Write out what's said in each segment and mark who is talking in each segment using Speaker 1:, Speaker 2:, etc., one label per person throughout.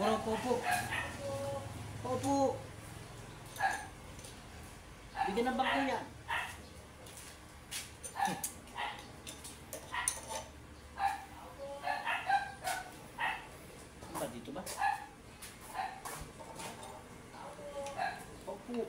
Speaker 1: Puro popo. Popo. Bigyan ng bangko yan. Ano ba dito ba? Popo.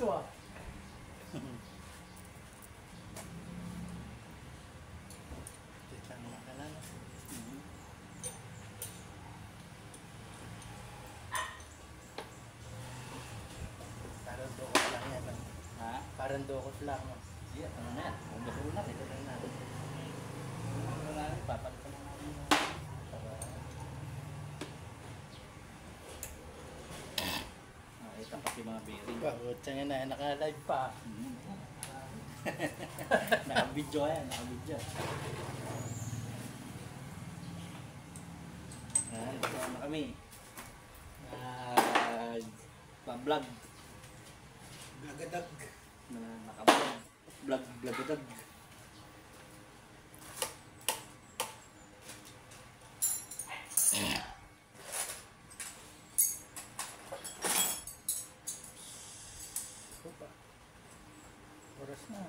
Speaker 1: Sure.
Speaker 2: Parang dokot lang.
Speaker 1: Iya, ano na yan? Ang gusto na, ito lang natin. Wala na, papalitan na natin. Ito pa si mga bearing.
Speaker 2: Bakit nga na, naka-live pa.
Speaker 1: Naka-video yan, naka-video. Ano kami? Pa-vlog.
Speaker 2: Blagadag.
Speaker 1: Naka-vlog. Blagadag.
Speaker 2: Oras na.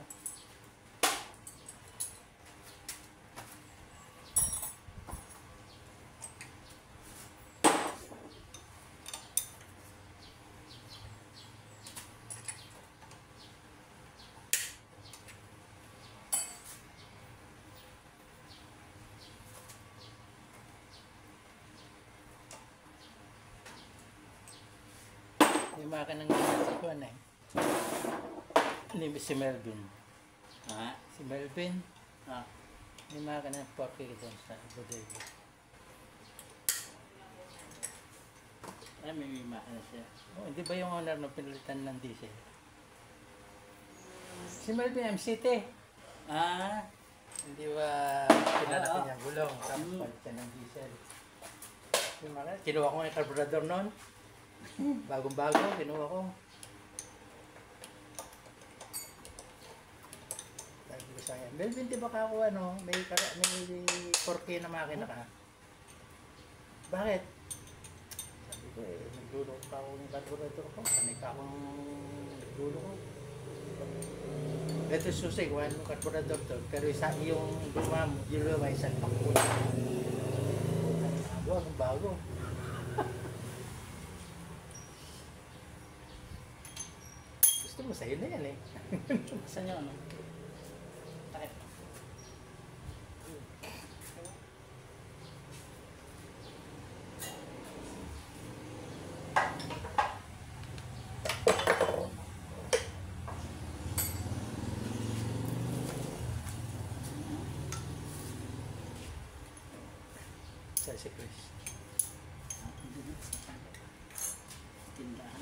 Speaker 2: Yung makina ng si Juan eh. Si Melvin.
Speaker 1: Ha?
Speaker 2: Si Melvin.
Speaker 1: Ah.
Speaker 2: Yung makina ng porky doon sa bodega.
Speaker 1: Ay, may makina siya.
Speaker 2: Oh, hindi ba yung owner na pinalitan ng diesel? Si Melvin MCT.
Speaker 1: Ah.
Speaker 2: Hindi ba pinalitan niya gulong tapos palitan ng diesel? Yung makina, kinuha ko yung carburetor noon. Bagong-bago, kinuha ko. Sabi ko sa kanya, Melvin, di ba kako may 4K na makina ka? Bakit? Sabi ko naglulong pa ako ng carburetor ko. Sanay pa akong naglulong ko. Ito susi, kuha ng carburetor to. Pero isa yung luma, isang pakula. Anong bago? Gusto mo sa'yo na yan eh.
Speaker 1: Saan yung ano? Bakit?
Speaker 2: Saan si Chris?
Speaker 1: Tindahan.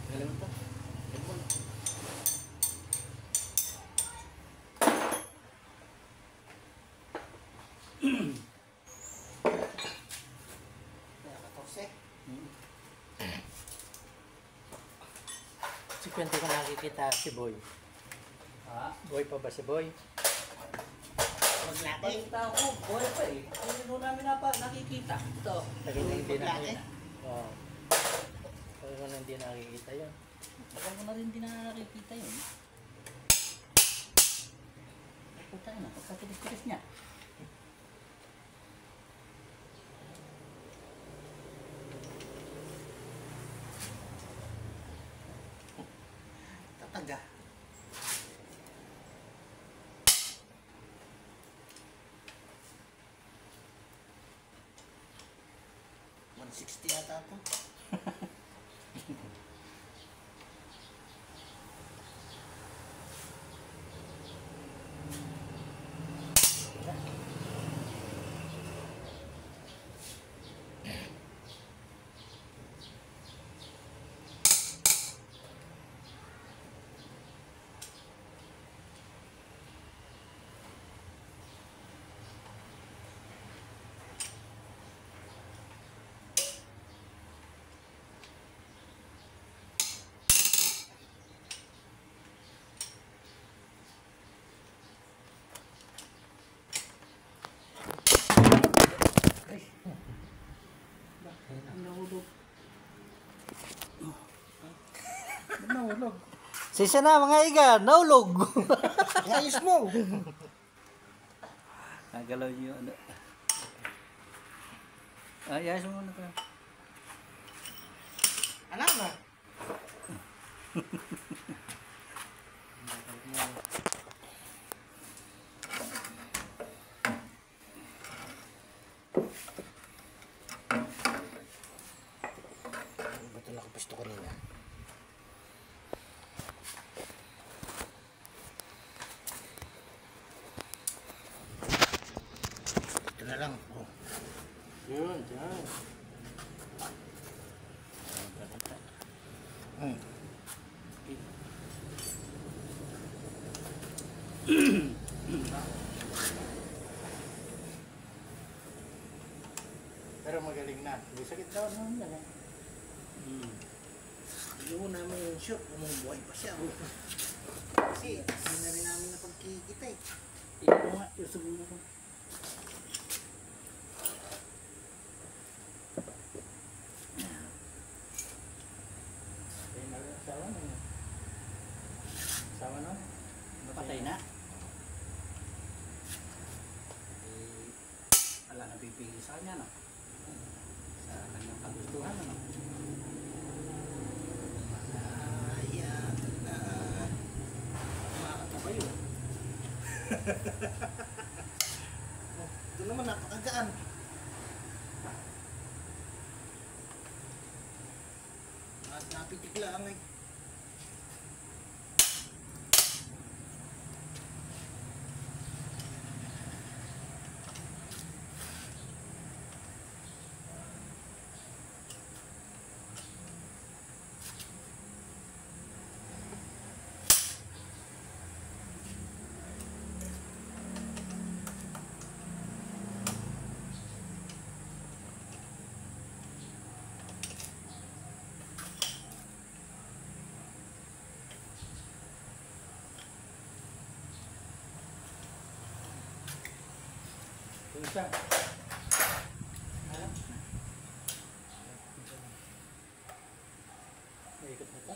Speaker 1: Galing pa.
Speaker 2: Si Kwento ko nakikita si Boy.
Speaker 1: Ha?
Speaker 2: Boy pa ba si Boy?
Speaker 1: Nakikita ako, wala pa eh. Hindi mo namin nakikita. Ito.
Speaker 2: Tagal na hindi nakikita. Oo. Tagal na hindi nakikita yun.
Speaker 1: Tagal mo na rin hindi nakikita yun. tayo na. Pagkatilis-tilis niya.
Speaker 2: Tataga. $160 yata ito. Nahulog. Nahulog.
Speaker 3: Sisa na mga iga, naulog.
Speaker 2: Ayos mo.
Speaker 1: Nagalaw niyo ano. Ayos mo muna ka.
Speaker 2: Anak na. Ba't nakapisto kanina? Ito na lang. Oh. Yun, dyan. Pero magaling na. May sakit daw naman yan eh. Hindi mo namin yung shoot. Buhay pa siya. Kasi hindi na rin namin napagkikita eh.
Speaker 1: Ito nga, yung subukan ko.
Speaker 2: Kaya na rin asawa na yun. Asawa na?
Speaker 1: Patay na. Wala na pipili sa kanya, no? Sa kanyang kagustuhan, no?
Speaker 2: Ayan na.
Speaker 1: Ano ba yun?
Speaker 2: Ito naman napakagaan. At napitik lang eh.
Speaker 1: Isa. Naikot na ito.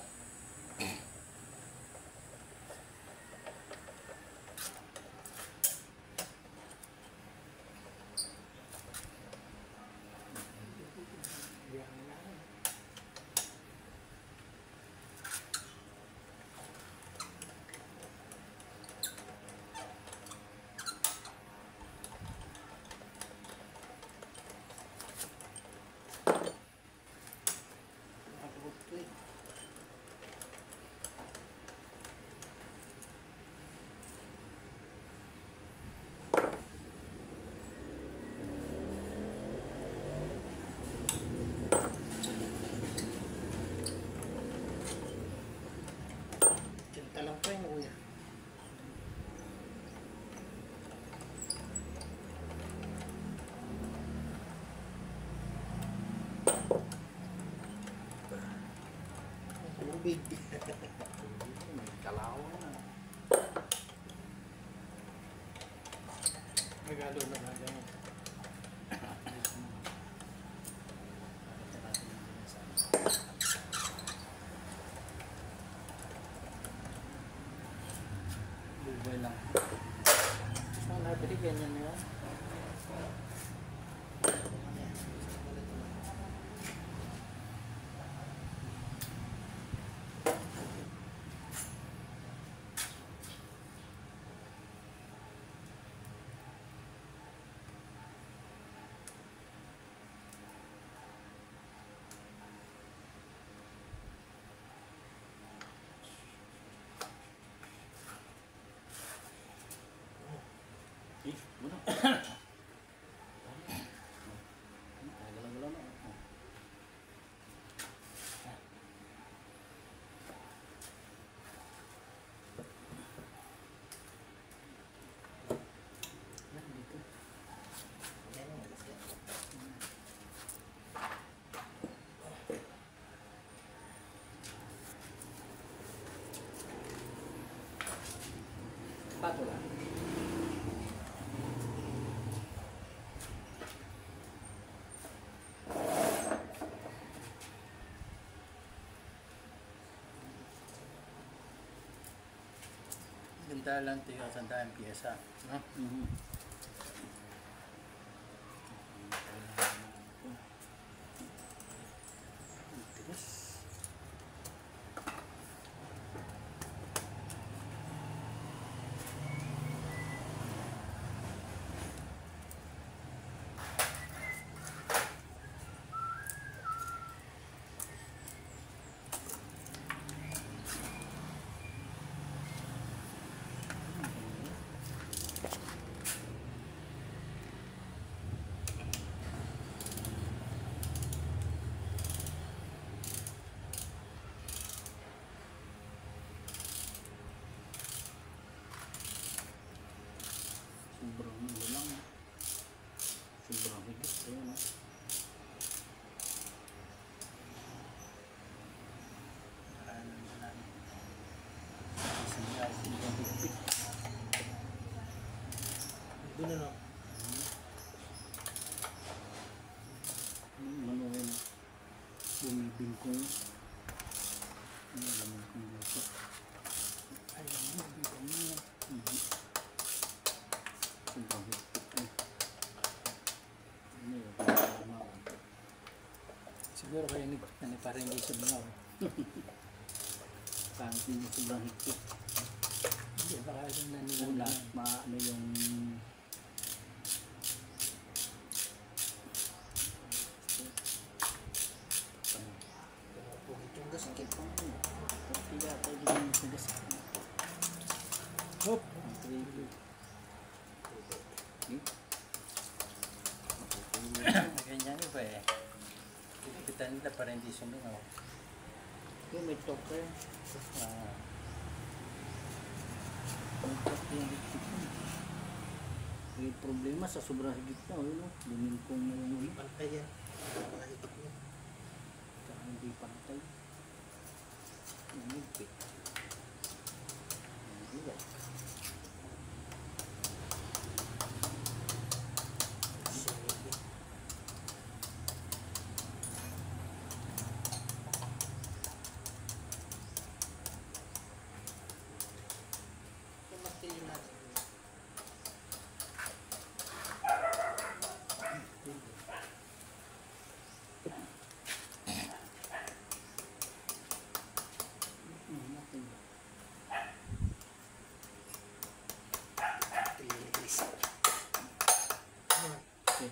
Speaker 2: Tinta lang pa yun, kuya. Tubig.
Speaker 1: Kalawa na.
Speaker 2: Regalo na nga ganyan.
Speaker 1: Bubay lang. Pwede ganyan na yan. Muna. Galaw-galaw na. Yan, dito. Spatula.
Speaker 2: Ganda lang tiyo sa dahil piyesa. No?
Speaker 1: Tigas. Sobrang ano lang. Sobrang higit. Ayan o.
Speaker 2: Doon na no?
Speaker 1: Ano yun? Bumibingkong. Ano alam kong luto. Ay, bumibingkong yun. Sobrang higit. Ano yun? Tama o.
Speaker 2: Siguro kayo ni parang hindi suminaw.
Speaker 1: Kahit hindi sobrang higit.
Speaker 2: Hindi, baka yung
Speaker 1: Una,
Speaker 2: nanilang.
Speaker 1: ano yung
Speaker 2: Itong gaskit.
Speaker 1: Pati yata yung tigas.
Speaker 2: Hop!
Speaker 1: Ang trigo.
Speaker 2: Ganyan iba eh. Kita nila parang hindi suminaw.
Speaker 1: Yung may toker. Ang pati yung higit mo. May problema sa sobrang higit na. Ano? Lumingkong na yung ulit.
Speaker 2: Pantay yan. Pakahigit niya.
Speaker 1: Tsaka hindi pantay. Ang higit. Ang higit.
Speaker 2: Kumatilin natin.
Speaker 1: Okay.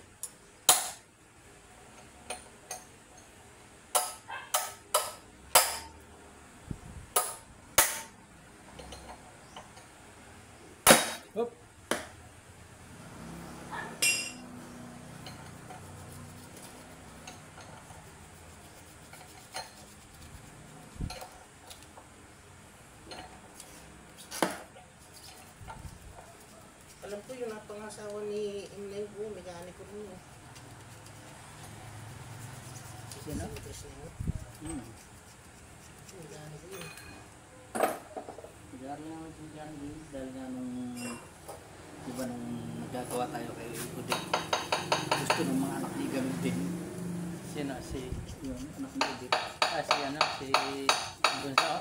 Speaker 2: Hop!
Speaker 4: Alam ko yung napangasawa ni Imlay ko, mekaniko rin yun.
Speaker 1: Sino?
Speaker 4: Si Kristina. Mekaniko yun.
Speaker 1: Bigar lang ako dyan dahil nga nung diba nung nagagawa tayo kay Udin. Gusto ng mga anak ni gamitin.
Speaker 2: Sino? Si...
Speaker 1: Yun, anak ni Udin.
Speaker 2: si ano? Si... Bunso?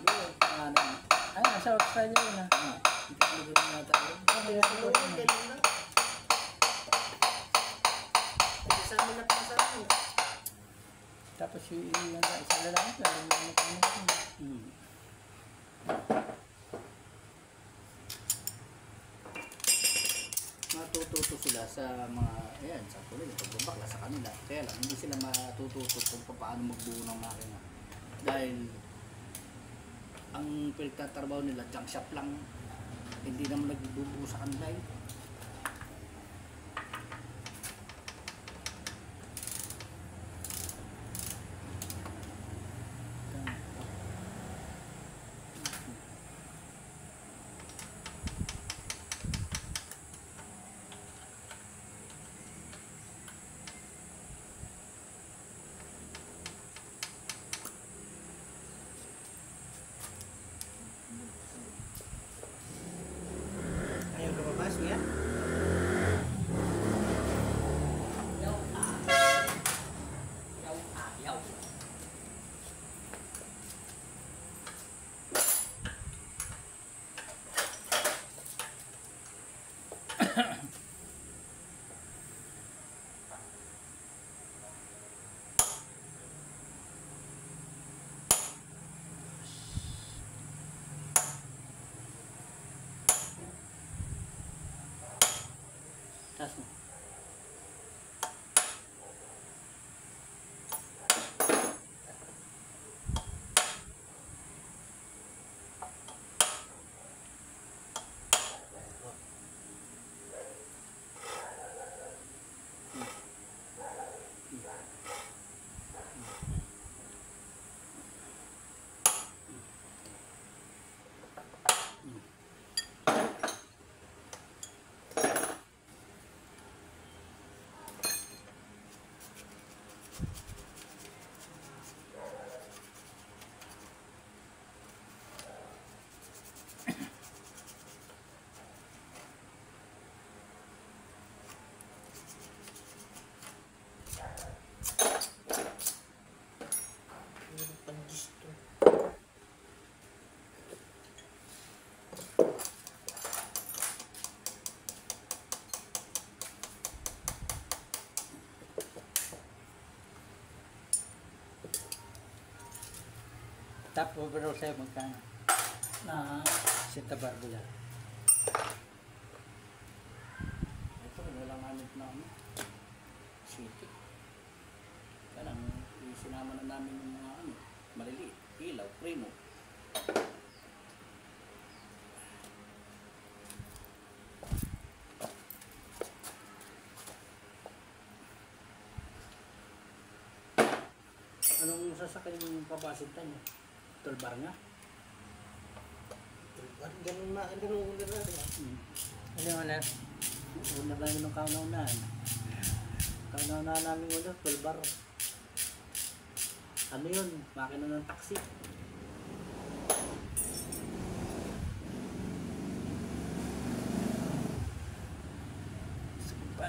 Speaker 1: Doon, pangalan.
Speaker 2: Ay, nasa Australia yun ah.
Speaker 1: Hindi ko nata.
Speaker 4: Kaya
Speaker 2: yung isang lalaki, lalo mo
Speaker 1: Hmm. Matututo sila sa mga, ayan, sa tuloy, pagbabakla sa kanila. Kaya lang, hindi sila matututo kung paano magbuo ng makina. Dahil, ang pinagtatrabaho nila, junk shop lang. Hindi naman nagbubuo sa kanila eh.
Speaker 4: Ayaw lumabas niya.
Speaker 1: Taas mo.
Speaker 4: Pag-gusto.
Speaker 2: Top overall sa'yo magkano?
Speaker 1: Na,
Speaker 2: Santa Barbara.
Speaker 1: ito, walang hanip na ano. City. Kaya lang, sinama na namin yung mga ano, maliliit, ilaw, primo. Anong sasakyan yung kapasinta niya? Tulbar nga?
Speaker 4: Ganun na, ganun ulit na rin.
Speaker 2: Ano yung ano?
Speaker 1: Una lang yun ng kauna-unahan. Kauna-unahan namin ulit, tulbar. Ano yun? Makina ng taxi.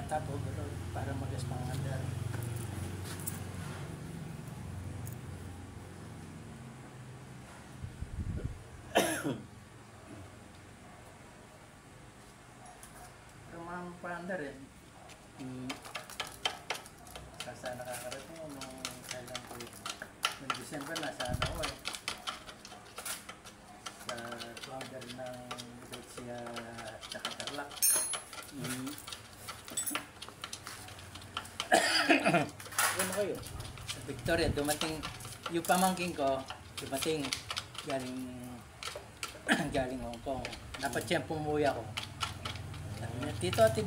Speaker 2: Top overall para magas pang andar. Pero mga pa-andar eh. Kasi nakakarating mo nung kailan ko noong December nasa ano ko eh. Sa founder ng Betsya tsaka Tarlac.
Speaker 1: Ano kayo?
Speaker 2: Sa Victoria, dumating yung pamangking ko, dumating galing galing Hong Kong. Dapat siya pumuwi ako. Sabi niya, Tito, atid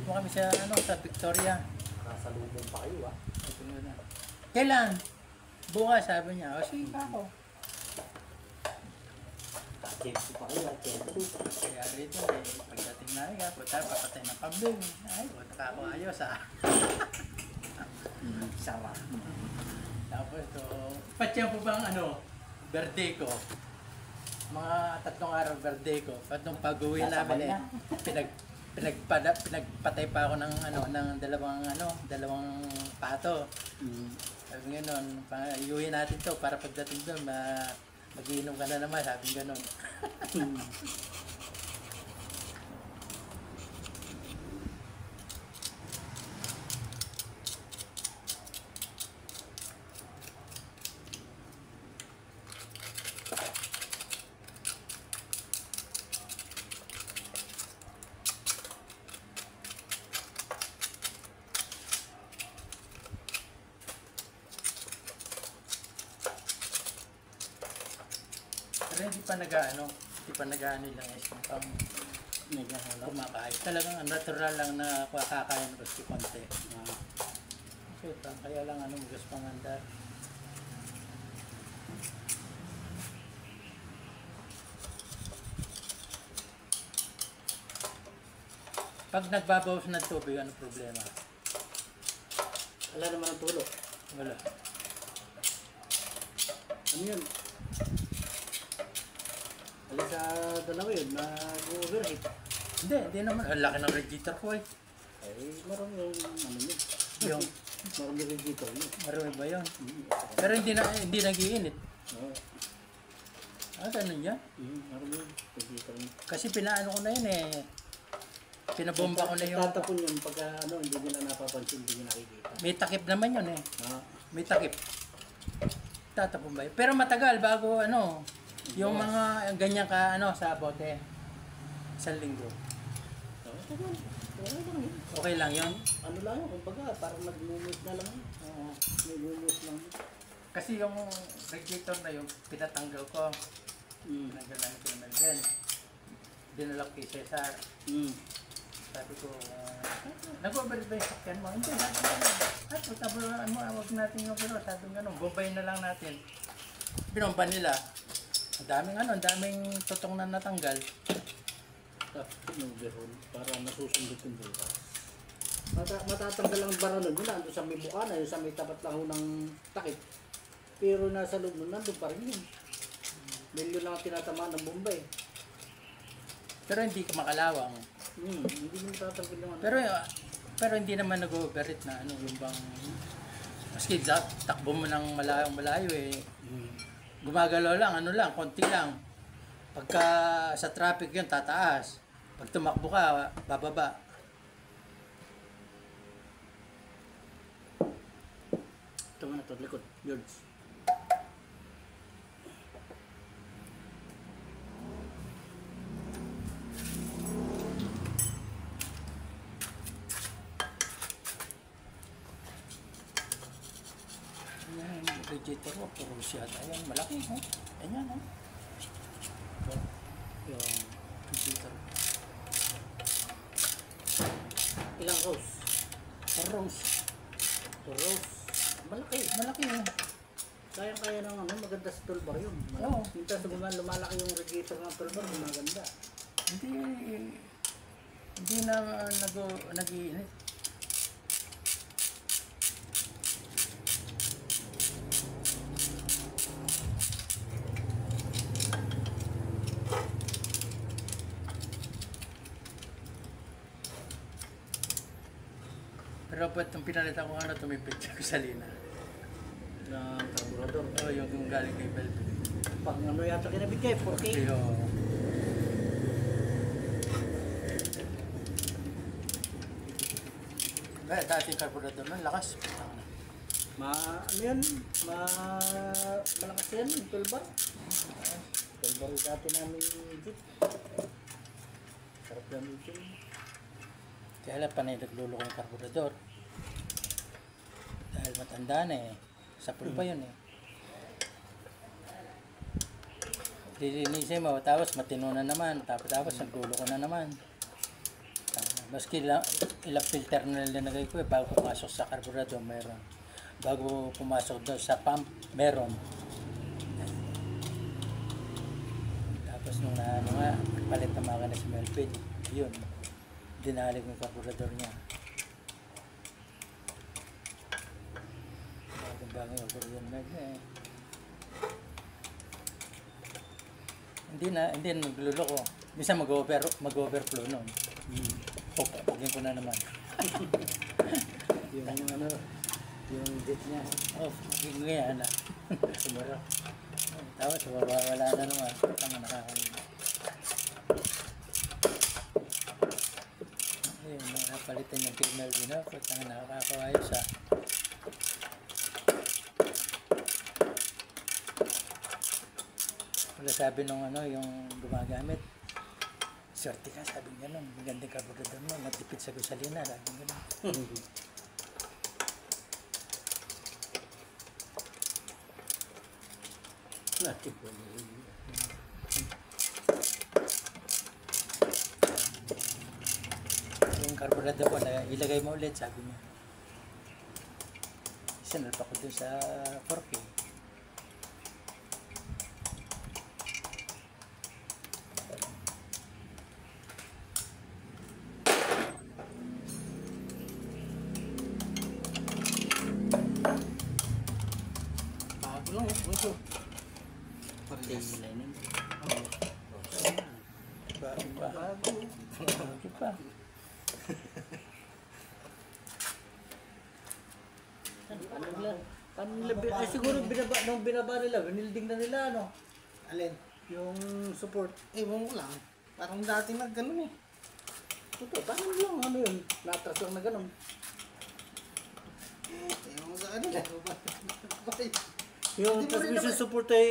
Speaker 2: mo kami sa ano sa Victoria.
Speaker 1: Nakasalubong pa kayo ah.
Speaker 2: Sabi ko na, kailan? Bukas, sabi niya. O sige pa ako.
Speaker 1: Kakempo pa kayo ah. Kempo.
Speaker 2: Kaya rito, pagdating namin, puta, papatay ng pambing. Ay, puta ako ayos ah.
Speaker 1: Sarap.
Speaker 2: Tapos ito, patya po bang ano, birthday ko. Mga 3 araw birthday ko. At nung pag-uwi
Speaker 1: Nasabay
Speaker 2: namin eh, pinagpatay pa ako ng ano ng dalawang pato. Sabi nga nun, iuwi natin to para pagdating doon mag-iinom ka na naman, sabi nga nun. hindi pa nag-ano lang yung pang kumakain. Talagang natural lang na kakain gusto konti. So, kaya lang gusto pang andar. Pag nagbabawas ng tubig, ano problema?
Speaker 1: Wala naman ang tulo.
Speaker 2: Wala.
Speaker 1: Ano yun? Wala sa dalawa yun, nag-overheat.
Speaker 2: Hindi naman. Ang laki ng radiator ko eh.
Speaker 1: Ay, marami yung ano yun.
Speaker 2: Yung,
Speaker 1: Marami rin dito yun.
Speaker 2: marami ba yun?
Speaker 1: Mm.
Speaker 2: Pero hindi nag-iinit.
Speaker 1: Oo.
Speaker 2: Ganun yan.
Speaker 1: Marami yun. Dito yun.
Speaker 2: Kasi pinaano ko na yun eh. Pinabomba ko na yung...
Speaker 1: Tatapon yun pagka hindi nila napapansin, hindi nila nakikita.
Speaker 2: May takip naman yun eh.
Speaker 1: Ah,
Speaker 2: May takip. Tatapon ba yun? Pero matagal bago yung mga ganyan ka sa bote. 1 linggo.
Speaker 1: tagal. Wala lang yun.
Speaker 2: Okay lang yun?
Speaker 1: Ano lang yun, kumbaga, parang nag-move na lang yun.
Speaker 2: Oo.
Speaker 1: Nag-move lang yun.
Speaker 2: Kasi yung radiator na yun, pinatanggal ko. Tinanggal namin kay Melvin. Dinala ko kay Cesar. Sabi ko, nag-overheat ba yung sakyan mo? Hindi, sabi ko na. At tabulaan mo, huwag natin yung pero sabi ko gano'n, bubay na lang natin. Binomba nila. Ang daming tutong na natanggal.
Speaker 1: Nag-overhaul para nasusundot yung bukas. Matatanggal ang baralan yun, nandun sa may buka na, yung sa may tapat lang ho ng takip. Pero nasa loob nun, nandun pa rin yun. Milyon lang ang tinatamaan ng Bombay.
Speaker 2: Pero hindi ka makalawang.
Speaker 1: Hindi mo tatanggal yung ano.
Speaker 2: Pero hindi naman nag-overheat na yung bang... Maski takbo mo ng malayo eh. Gumagalaw lang, konti lang. Pagka sa traffic yun, tataas. Pag tumakbo ka, bababa.
Speaker 1: Ito nga na ito, likod. George.
Speaker 2: Ayan, radiator ko, puro siya. Ayan, malaki. Ayan, yung radiator.
Speaker 1: Ilang rose?
Speaker 2: Rose.
Speaker 1: Rose. Malaki.
Speaker 2: Malaki eh.
Speaker 1: Kaya ng maganda sa toolbar yun.
Speaker 2: Oo.
Speaker 1: Minsan sa lumalaki yung radiator ng toolbar, maganda.
Speaker 2: Hindi na nag-iinit. Pero ba't nung pinalitan ko tumipid siya sa lina.
Speaker 1: Na carburetor.
Speaker 2: Oo, yung galing kay Belvin.
Speaker 1: Pag yata kinabigay, 4K.
Speaker 2: Pero, dati yung carburetor nun, lakas.
Speaker 1: Malakas yan, yung toolbar. Toolbar yung dati namin jeep. Sarap gamitin.
Speaker 2: Kaya lang panay nagluloko yung carburetor. Dahil matanda na eh. Sapul pa yun eh. Lilinisin mo, tapos matino na naman. Tapos nagluloko na naman. Maski ilang filter na nilagay ko eh, bago pumasok sa carburetor, meron. Bago pumasok doon sa pump, meron. Tapos nung palit na makina si Melvin, yun. Dinalig yung carburetor niya. Bagong carburetor niya eh. Hindi na nagluloko. Minsan mag-overflow nun. Pagpagin ko na naman.
Speaker 1: yung jet niya.
Speaker 2: Pagpagin ko yan na. Sumara. Tapos wala na naman. Tama nakakalimut. Ayun, nakapalitan yung female din ako. Tanga nakakawayos ha. Wala sabi nung yung gumagamit. Swerte ka, sabi nga nun. Magandang carburetor mo. Matipid sa gasolina. Sabi nga nun. carburetor ko na ilagay mo ulit, sabi niya. Sinalpa ko dun sa 4K.
Speaker 4: Bago lang. Ito. Parehas.
Speaker 1: lining.
Speaker 2: Bago pa.
Speaker 4: Bago.
Speaker 2: Bago pa.
Speaker 1: Ano nila? Paano nila, ay siguro nung binaba nila, binilding na nila, ano?
Speaker 4: Alin?
Speaker 1: Yung support.
Speaker 4: Ewan ko lang. Parang dati na ganun eh.
Speaker 1: Ito, paano lang, ano yun? Natras lang na ganun.
Speaker 4: Ewan ko sa kanila. Bakit?
Speaker 1: Yung
Speaker 4: Hindi mo rin
Speaker 1: transmission
Speaker 4: naman-
Speaker 1: support ay,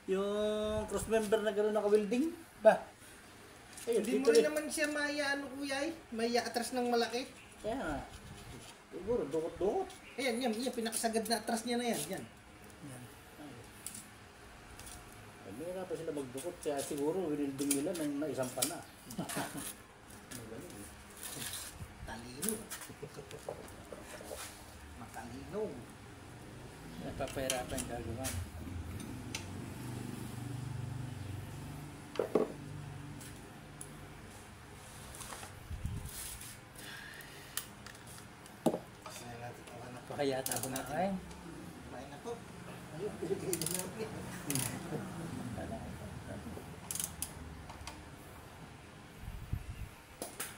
Speaker 1: yung cross member na gano'n naka-welding.
Speaker 2: Ba?
Speaker 1: Ayun,
Speaker 4: Hindi
Speaker 1: dito
Speaker 4: mo rin
Speaker 1: rin.
Speaker 4: naman siya maya ano kuya eh. Maya atras ng malaki.
Speaker 1: Kaya nga. Siguro, dukot-dukot.
Speaker 4: Ayan, yan. Pinakasagad na atras niya na yan. Yan.
Speaker 1: Ay, may pa sila magdukot. Kaya siguro, winilding nila nang naisang pa na. Ano ganun eh.
Speaker 4: Talino. Matalino.
Speaker 2: Napapahirapan yung gagawa.
Speaker 4: Kaya natin ako na.
Speaker 2: Kaya ako na kain.
Speaker 4: Kumain na po. Ayun, pinigay na namin.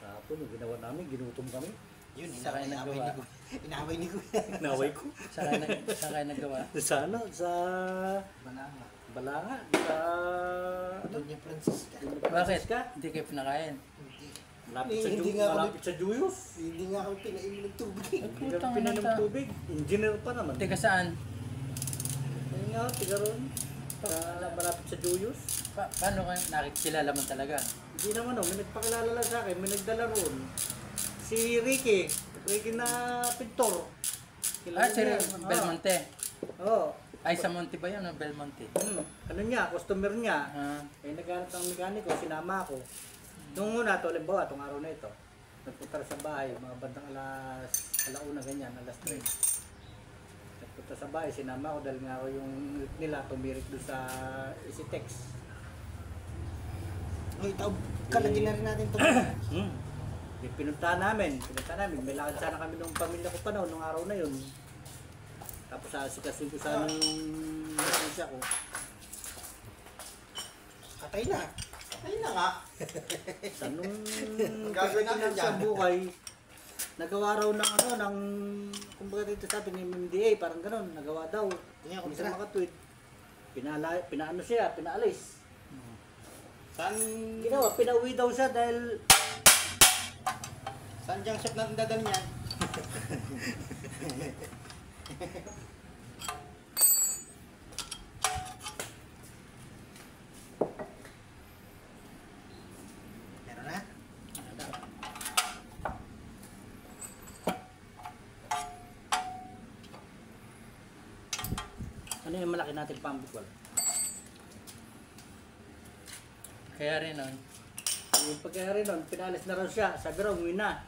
Speaker 1: Tapos, yung ginawa namin, ginutom kami.
Speaker 4: Yun,
Speaker 2: Saka yung nagawa.
Speaker 4: Inaway ni Kuya.
Speaker 1: Naway ko.
Speaker 2: Saan kayo nagawa?
Speaker 1: Sa ano? Sa
Speaker 4: Bananga.
Speaker 1: Balanga. Sa...
Speaker 4: Doña Francisca.
Speaker 2: Bakit? Hindi kayo pinakain.
Speaker 4: Hindi.
Speaker 1: Malapit sa,
Speaker 4: Hindi nga kami-
Speaker 1: malapit sa Juyos.
Speaker 4: Hindi nga ako pinainom ng tubig.
Speaker 1: Hindi
Speaker 2: Putang
Speaker 1: kami pinainom
Speaker 2: ina.
Speaker 1: tubig. Engineer pa naman.
Speaker 2: Teka saan?
Speaker 1: Ayun nga, tiga ron. Malapit sa Juyos.
Speaker 2: Paano kayo nakikilala mo talaga?
Speaker 1: Hindi naman may nagpakilala lang sa akin, may nagdala ron. Si Ricky. Ricky na pintor.
Speaker 2: Ah, si
Speaker 1: niya.
Speaker 2: Belmonte.
Speaker 1: Oo.
Speaker 2: Ay, sa Monte ba yun o Belmonte?
Speaker 1: Ano niya, customer niya.
Speaker 2: Ah,
Speaker 1: Eh, naghanap ng mekaniko, sinama ako. Nung una, to, halimbawa, itong araw na ito, nagpunta sa bahay, mga bandang alauna, ganyan, alas 3. Nagpunta sa bahay, sinama ako dahil nga ako yung nila, tumirik doon sa Isitex.
Speaker 4: Uy, tao, kalagin na rin natin ito.
Speaker 1: Pinuntahan namin, may lakad sana kami ng pamilya ko pa noon, nung araw na yun. Tapos asikasin ko sana yung lisensya ko.
Speaker 4: Katay na. Katay na nga.
Speaker 1: Sa nung
Speaker 4: Gagawin natin
Speaker 1: pagdating sa
Speaker 4: dyan.
Speaker 1: buhay, nagawa raw ng ano, ng, kumbaga dito sabi ng MMDA, parang gano'n, nagawa daw.
Speaker 4: Tingnan ko,
Speaker 1: Hindi siya
Speaker 4: tira.
Speaker 1: makatweet. Pinaano siya, pinaalis.
Speaker 4: Saan,
Speaker 1: Ginawa, pinauwi daw siya dahil
Speaker 4: saan diyang shop natin dadal niyan? Meron na?
Speaker 1: ano yung malaki natin pambikwal.
Speaker 2: kaya rin nun.
Speaker 1: Yung pagkayari nun, pinalis na raw siya, sabi raw, umuwi na.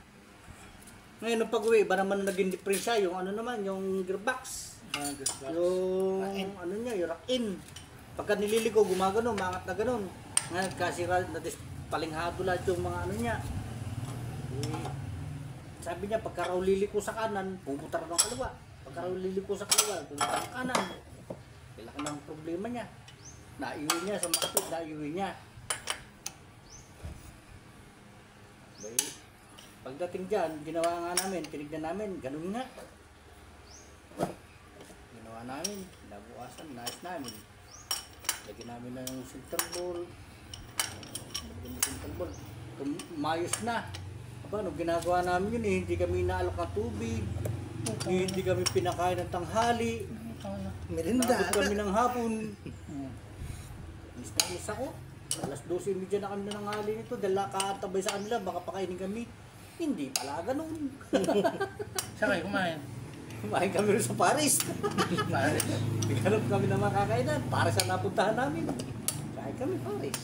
Speaker 1: Ngayon, nung pag-uwi, iba naman naging diferensya, yung ano naman, yung gearbox.
Speaker 2: Ah, good box.
Speaker 1: Yung,
Speaker 4: Rack-in.
Speaker 1: ano niya, yung rack-in. Pagka nililiko, gumagano, mangat na ganun. Ngayon, kasi palinghado lahat yung mga ano niya. Eh, sabi niya, pagka raw liliko sa kanan, pumunta raw ng kaliwa. Pagka raw liliko sa kaliwa, pumunta ng kanan. Kailangan ng problema niya. Naiwi niya sa makapit, naiwi niya. Bay, pagdating dyan, ginawa nga namin, tinignan namin, ganun nga. Ginawa namin, nabukasan, nais namin. Lagyan namin ng center ball. Lagyan ng center ball. Mayos na. Aba, nung ginagawa namin yun hindi kami inaalok ng tubig. Hindi kami pinakain ng tanghali.
Speaker 4: Merinda.
Speaker 1: Nabot kami ng hapon. Inis na inis ako. Alas 12:30 na kami na nanghali nito dahil nakaantabay sa kanila, baka pakainin kami. Hindi pala ganun.
Speaker 2: Saan kayo kumain?
Speaker 1: Kumain kami rin sa Paris.
Speaker 2: Pare.
Speaker 1: Naghanap kami ng mga kakainan. Paris ang napuntahan namin. Kain kami Paris.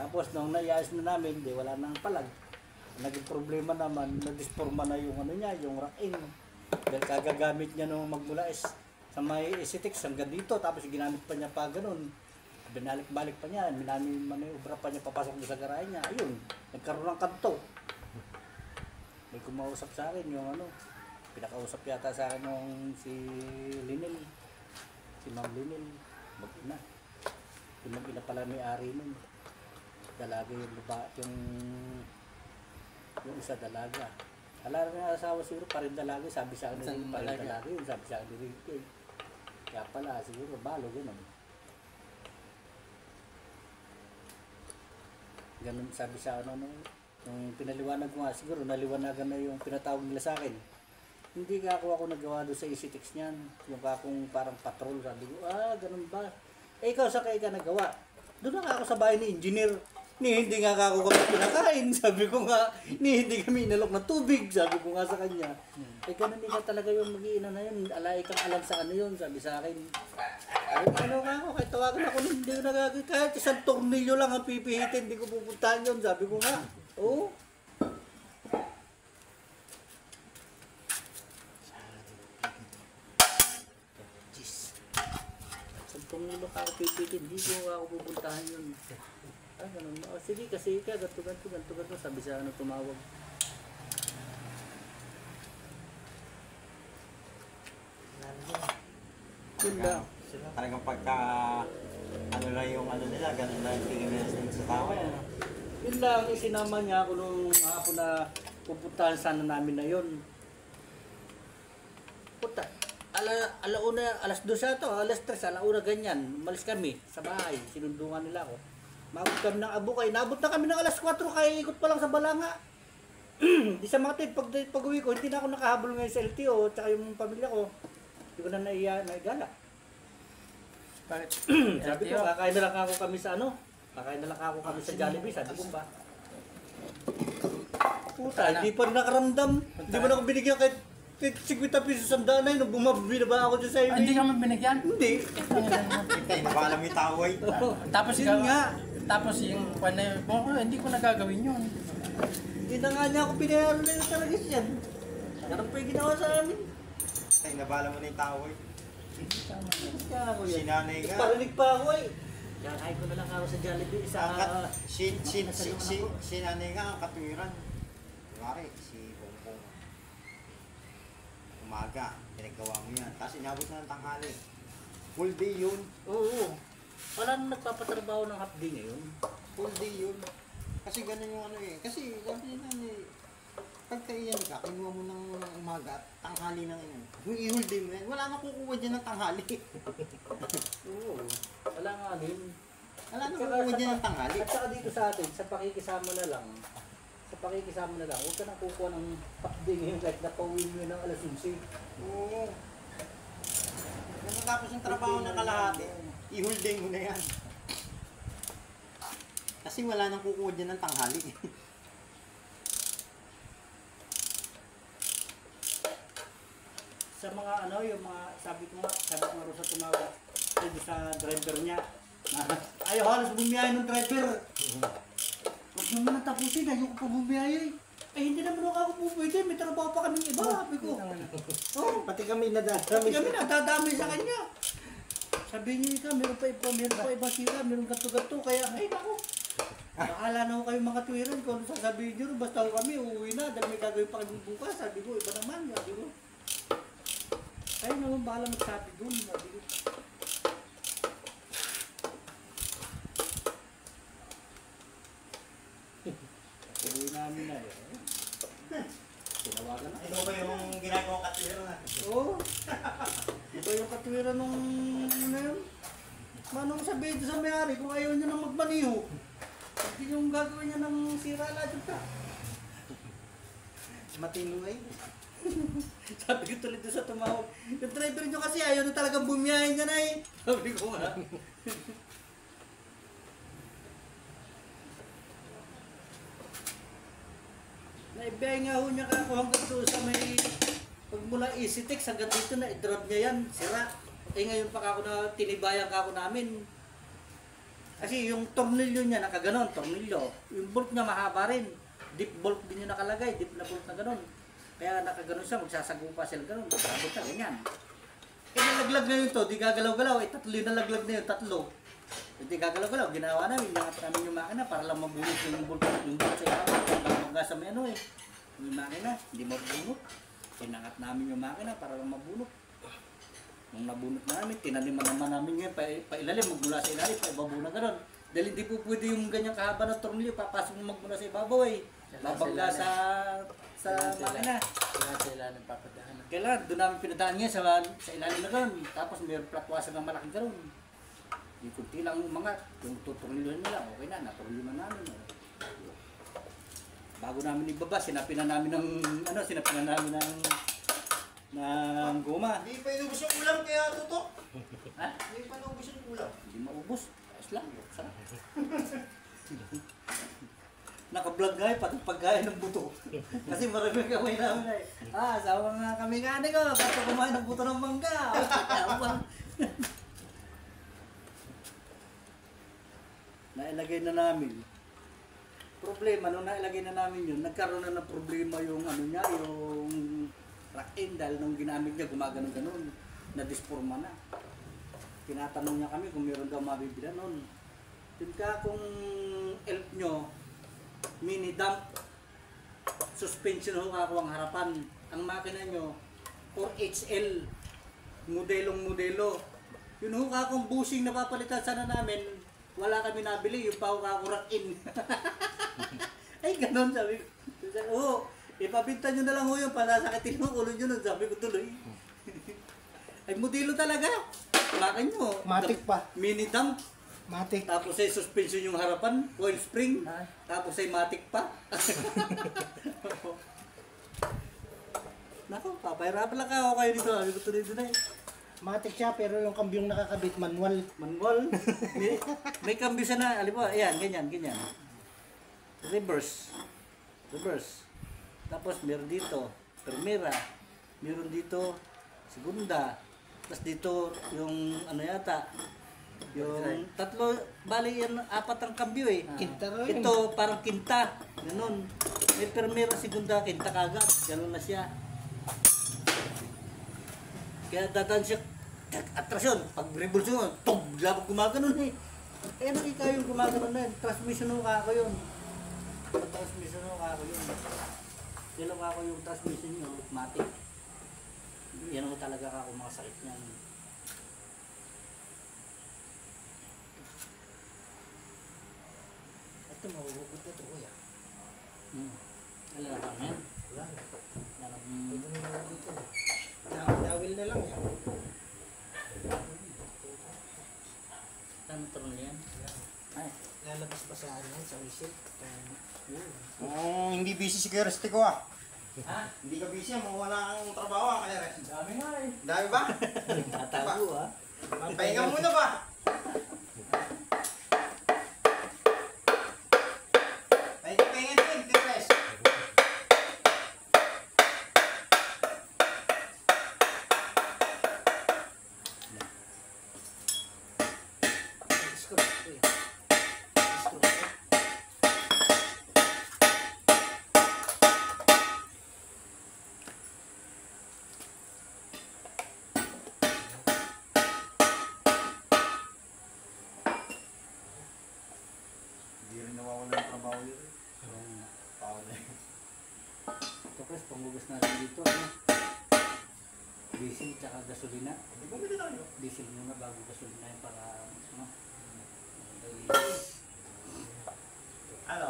Speaker 1: Tapos nung naiayos na namin, di wala nang palag. Naging problema naman, na-disforma na yung ano niya, yung rack-in. Dahil kagagamit niya nung magmula sa may ECTX hanggang dito, tapos ginamit pa niya pa ganun. Binalik-balik pa niya, manubra pa niya papasok doon sa garahe niya. Ayun, nagkaroon ng kanto. May kumausap sa akin yung ano, pinakausap yata sa akin yung si Linel. Si Ma'am Linel, mag-ina. Yung mag-ina pala may-ari nun. Dalaga yung baba, yung isa dalaga. Alam na asawa siguro pa rin dalaga, sabi sa akin pa rin dalaga yun, sabi sa akin dito. Kaya pala siguro balo gano'n. Ganun sabi sa ano nung pinaliwanag ko nga, siguro naliwanagan na yung pinatawag nila sa akin. Hindi ka ako nagawa doon sa ECTX niyan, yung kakong parang patrol, sabi ko, ganun ba? Ikaw sa kaya ka nagawa. Doon na ako sa bahay ni engineer. Hindi nga ako kami pinakain, sabi ko nga, hindi kami inalok na tubig, sabi ko nga sa kanya. Ganun din ka talaga yung mag-iina na yun, alay kang alam sa ano yun, sabi sa akin. Ano nga ako, kahit tawagan ako, hindi ko nagagawin, kahit isang tornilyo lang ang pipihitin, hindi ko pupuntahan yun, sabi ko nga. Oo. Isang tornilyo ka ako pipihitin, hindi ko ako pupuntahan yun. Ganun. Sige kasi ka, ganto, sabi sa ano tumawag. Yun lang.
Speaker 5: Talagang pagka ano lang yung ano nila, ganun lang yung tingin nila sa tao.
Speaker 1: Yun lang, isinama niya ako nung hapon na pupuntahan sana namin na yun. Puta, alauna, alas 2 to, alas 3, alauna ganyan. Umalis kami sa bahay, sinundungan nila ako. Mabot kami ng Abukay, nabot na kami ng alas 4, kaya ikot pa lang sa Balanga. Di sa mga tid, pag-uwi ko, hindi na ako nakahabol ngayon sa LTO, tsaka yung pamilya ko. Hindi ko na naigala.
Speaker 2: Bakit?
Speaker 1: Sabi ko, kakain na lang ako kami sa ano? Kakain na lang ako kami sa Jollibee, sabi ko ba? Puta, hindi pa rin nakaramdam. Hindi mo na ako binigyan kahit 50 pesos ang danay nung bumabi na ba ako dyan sa iyo?
Speaker 2: Hindi ka man binigyan?
Speaker 1: Hindi.
Speaker 5: Hindi ba alam yung tao eh?
Speaker 2: Tapos
Speaker 1: Yun nga.
Speaker 2: Tapos yung hindi ko nagagawin yun.
Speaker 1: Hindi na nga niya ako pinayaran na yun talaga siya. Ganun pa yung ginawa sa amin.
Speaker 5: Ay, nabala mo na yung tao eh.
Speaker 1: Kaya ako yan.
Speaker 5: Sinanay ka.
Speaker 1: Parinig pa ako eh. Kakain ko na lang ako sa Jollibee.
Speaker 5: Sinanay nga ang katwiran. Kumari, si Bongbong. Umaga, pinagawa mo yan. Tapos inabot na ng tanghali. Full day yun.
Speaker 1: Oo. Wala nang nagpapatrabaho ng half day ngayon.
Speaker 5: Full day yun. Kasi ganun yung ano eh. Kasi sabi nila eh, pagka iyan ka, kinuha mo ng umaga at tanghali ng iyan. Kung i-hold day mo yan, wala na kukuha dyan ng tanghali.
Speaker 1: Oo. Wala nga din.
Speaker 5: Wala na kukuha dyan ng tanghali.
Speaker 1: At saka dito sa atin, sa pakikisama na lang, huwag ka nang kukuha ng half day ngayon kahit napauwi mo ng alas 11.
Speaker 5: Oo. Kung matapos yung trabaho ng kalahati, i-hold day mo na yan. Kasi wala nang kukuha dyan ng tanghali.
Speaker 1: Sa mga ano, yung mga, sabi ko nga rin sa tumawag, sa driver niya, ayaw halos bumiyahe ng driver. Huwag mo na tapusin, ayaw ko pa bumiyahe. Hindi naman ako pupwede, may trabaho pa kaming iba, sabi ko. Oh,
Speaker 5: Pati kami nadadami.
Speaker 1: kami nadadami sa kanya. Sabi niya, meron pa iba sila, meron gato-gato, kaya ay naku. Akala na ko kayo mga tuwiran, kung ano sasabihin nyo, basta kami, uuwi na, dahil may gagawin pa kami bukas, sabi ko, iba naman, sabi ko. Kayo naman bahala magsabi doon, sabi ko. Uwi namin na eh. Tinawagan na.
Speaker 5: Ito ba yung ginagawa katwiran na?
Speaker 1: Oo. Iba yung katwiran nung ano yun. Manong sabihin doon sa may-ari kung ayaw niya nang magmaniho. Hindi yung gagawin niya ng sira lahat ka.
Speaker 5: Matino eh.
Speaker 1: Sabi ko tuloy doon sa tumawag. Yung driver niyo kasi ayaw na talagang bumiyahin niya na eh. Sabi ko nga. Naibiyay nga ho niya ako hanggang doon sa may pagmula ECTX hanggang dito na i-drop niya yan. Sira. Eh ngayon pa ako na tinibayan ka ako namin. Kasi yung tornilyo niya nakaganon, tornilyo. Yung bolt niya mahaba rin. Deep bolt din yung nakalagay, deep na bolt na ganon. Kaya nakaganon siya, magsasagupa sila ganon. Sabot na, ganyan. Eh, nalaglag na yun to, di gagalaw-galaw. Eh, tatlo yung nalaglag na yun, tatlo. Eh, di gagalaw-galaw. Ginawa namin, inangat namin yung makina para lang mabunot yung bolt sa ibabaw. Para magasa may ano eh. Yung makina, hindi mabunot. Inangat namin yung makina para lang mabunot. Nung nabunot namin, tinaniman naman namin ngayon, pailalim, magmula sa ilalim, paibabaw na gano'n. Dahil hindi po pwede yung ganyang kahaba ng tornilyo, papasok mo magmula sa ibabaw eh. Babagla sa makina.
Speaker 2: Kailangan sa ilalim papadaan.
Speaker 1: Kailangan, doon namin pinadaan ngayon sa ilalim na gano'n. Tapos mayroon platwasan ng malaking gano'n. Yung kunti lang umangat, yung tutornilyo nila, okay na, natornilyo na namin. Bago namin ibaba, sinapin na namin ng goma.
Speaker 5: Hindi pa inubos yung ulam kaya tutok.
Speaker 1: Ha?
Speaker 5: Hindi pa inubos yung ulam.
Speaker 1: Hindi maubos. Ayos lang. Sarap. Naka-vlog nga eh, pati pagkain ng buto. Kasi marami kamay namin eh. Sawa nga kami gani ko, pati kumain ng buto ng mangga. Nailagay na namin. Problema, nung nailagay na namin yun, nagkaroon na ng problema yung ano niya, yung rack-in dahil nung ginamit niya gumaganon-ganon, na-disforma na. Tinatanong niya kami kung meron daw mabibila nun. Yun ka kung elf nyo, mini dump, suspension ho ako ang harapan. Ang makina nyo, 4HL, modelong-modelo. Yun ho ka kung bushing na papalitan sana namin, wala kami nabili, yung pa ho ka rack-in. Ay, ganon sabi ko. Oo. Ipabinta nyo na lang ho yung panasakitin mo ulo nyo nun. Sabi ko tuloy. Ay, modelo talaga. Makan nyo.
Speaker 2: Matic pa.
Speaker 1: Mini dump.
Speaker 2: Matic.
Speaker 1: Tapos ay suspension yung harapan. Coil spring. Tapos ay matic pa. Nako, papahirapan lang ako kayo dito. Sabi ko tuloy doon eh.
Speaker 2: Matic siya pero yung kambyong nakakabit manual.
Speaker 1: Manual. May cambio siya na. Alam mo, ayan, ganyan. Reverse. Tapos meron dito, primera, meron dito, segunda, tapos dito yung ano yata, yung tatlo, bali yan, 4 ang kambyo eh.
Speaker 2: Kinta rin.
Speaker 1: Ito parang kinta, ganun. May primera, segunda, kinta kagad, ganun na siya. Kaya dadaan siya, atrasyon, pag revolsyon, tog, labag gumaganon eh. Kaya nakika yung gumaganon na yun, transmission ho ako yun. Transmission ho ako yun. Kailan ako yung transmission nyo, matic. Yan ako talaga ako mga sakit niyan.
Speaker 2: Ito mahuhugot na ito kuya.
Speaker 1: Alam na ba yan?
Speaker 2: Wala na.
Speaker 1: Alam
Speaker 2: Ito na mahuhugot ito.
Speaker 4: Dawil na lang yan.
Speaker 1: Ano turon yan? Ay,
Speaker 4: Lalabas pa sa ano, sa whistle.
Speaker 5: Hindi busy si Kuya Reste ko ah.
Speaker 1: ha?
Speaker 5: Hindi ka busy, mawala kang trabaho ah, Kuya Reste.
Speaker 1: Dami nga eh.
Speaker 5: Dami ba?
Speaker 1: Tatago ah.
Speaker 5: Pahinga muna ba? Pahinga din, Kuya Reste.
Speaker 4: Screw. Kuya. Screw.
Speaker 5: Hindi rin nawawala ng trabaho yun.
Speaker 1: Ito kasi panghugas natin dito. Ano? Diesel tsaka gasolina.
Speaker 5: Bumili tayo.
Speaker 1: Diesel muna bago gasolina yun para ano.
Speaker 5: Ano?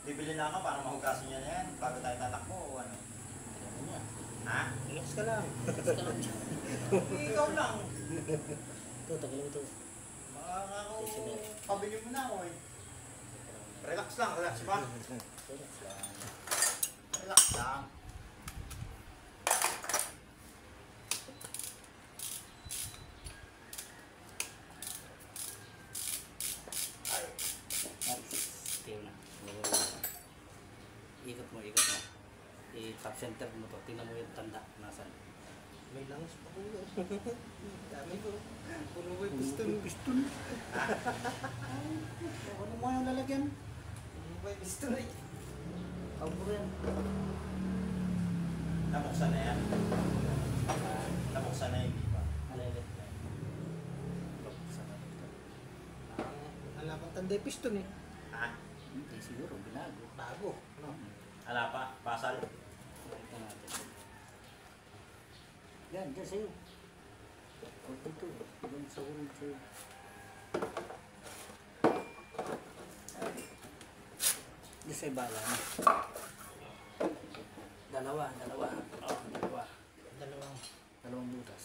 Speaker 5: Bibili na ako para mahugasan niya na yan bago tayo tatakbo o ano? Ha?
Speaker 4: Relax ka lang.
Speaker 5: Ikaw lang.
Speaker 4: Ito, tagalin ito.
Speaker 5: Pabili mo na ako eh. Relax lang, relax ba? Relax lang.
Speaker 1: Ikot mo. I-top center mo to. Tingnan mo yung tanda. Nasaan?
Speaker 4: May langis pa ko yun. Dami ko. Puro may piston.
Speaker 5: yung lalagyan.
Speaker 4: Ano ba yung piston eh?
Speaker 1: Pabor yan.
Speaker 5: Nabuksan na yan. Nabuksan na yung iba.
Speaker 1: Alele. Buksan natin ito.
Speaker 4: Alam ko tanda yung piston eh.
Speaker 5: Ha?
Speaker 1: Hindi, siguro, binago.
Speaker 4: Bago. No?
Speaker 5: Ala pa, pasal.
Speaker 1: Ito natin. Yan, dyan sa'yo. Huwag ito. Dyan sa ulo sa'yo. Dyan sa'yo bala na. Dalawa. Oh, dalawa. Dalawang butas.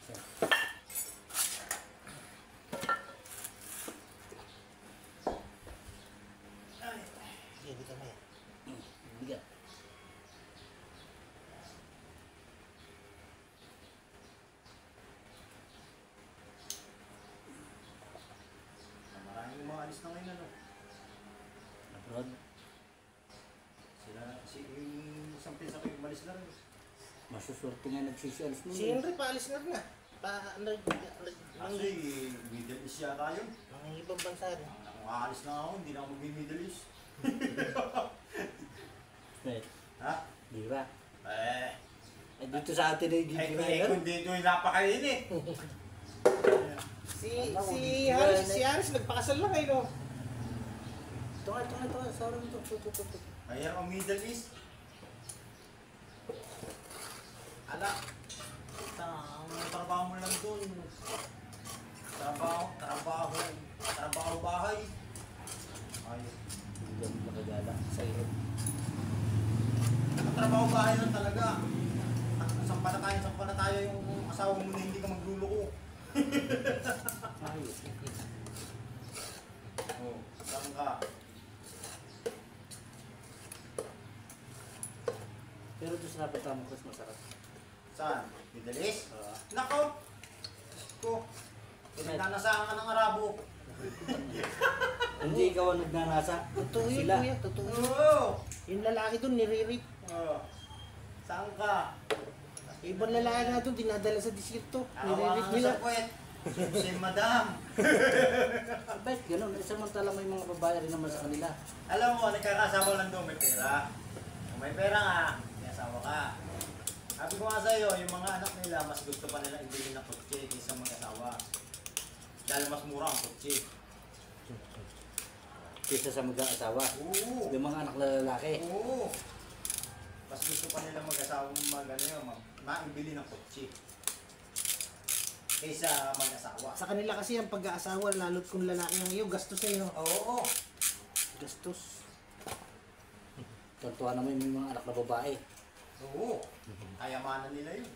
Speaker 1: Siya.
Speaker 4: Sige, dito na yan.
Speaker 1: Bigat.
Speaker 5: Maraming umaalis na ngayon ano.
Speaker 1: Abroad.
Speaker 5: Sila, yung isang pinsa ko yung umalis na rin.
Speaker 1: Masuswerte nga nagsisialis mo.
Speaker 4: Si Henry paalis na rin ah.
Speaker 5: Kasi Middle East yata yun.
Speaker 4: Mga ibang bansa rin.
Speaker 5: Kung aalis na ako, hindi na ako mag-Middle East.
Speaker 1: Right.
Speaker 5: Ha?
Speaker 1: Di ba?
Speaker 5: Eh,
Speaker 1: Eh, dito sa atin ay
Speaker 5: kung dito yung napakain eh.
Speaker 4: Si Harris nagpakasal lang kayo no?
Speaker 1: Ito nga. Sarang ito.
Speaker 5: Kaya ang Middle East. Ala, ang trabaho mo lang dun. Trabaho bahay. Ay,
Speaker 1: Hindi mo makagala sa iyo.
Speaker 5: ang trabaho bahay lang talaga. Sampa na tayo yung asawa mo na hindi ka magluluko.
Speaker 1: Ayos.
Speaker 5: Oh, saan ka?
Speaker 1: Pero doon sa napita mo, Chris, masarap.
Speaker 5: Saan? Middle East?
Speaker 1: Ah.
Speaker 5: Nako! Ko. Pinagdanasahan ka ng Arabo.
Speaker 1: Hindi ikaw ang nagnanasa.
Speaker 4: Totoo yun
Speaker 1: Sila.
Speaker 4: kuya, totoo yun.
Speaker 5: Oo!
Speaker 4: Yung lalaki doon nire-rape.
Speaker 5: Oh. Saan ka?
Speaker 4: Ibang lalaki nga doon dinadala sa distrito.
Speaker 5: Awa
Speaker 4: Nire-rape
Speaker 5: ka
Speaker 4: nila.
Speaker 5: sa puwet. Si Madam.
Speaker 1: Bakit ganun? Eh, samantala may mga babae rin naman sa kanila.
Speaker 5: Alam mo, nagkakasawa lang doon, may pera. Kung may pera nga, may asawa ka. Sabi ko nga sa'yo, yung mga anak nila, mas gusto pa nila ibili ng kotse kaysa mag-asawa. Dahil mas mura ang kotse.
Speaker 1: Kaysa sa mag-aasawa.
Speaker 5: Oo.
Speaker 1: Yung mga anak na lalaki.
Speaker 5: Oo. Mas gusto pa nila mag-asawa, maibili ng kotse. Kaysa mag-asawa.
Speaker 4: Sa kanila kasi ang pag-aasawa, lalo't kung lalaki ang iyo, gastos sa'yo.
Speaker 5: Oo.
Speaker 4: Gastos.
Speaker 1: Tuntuhan naman yung mga anak na babae.
Speaker 5: Oo. Kayamanan nila yun.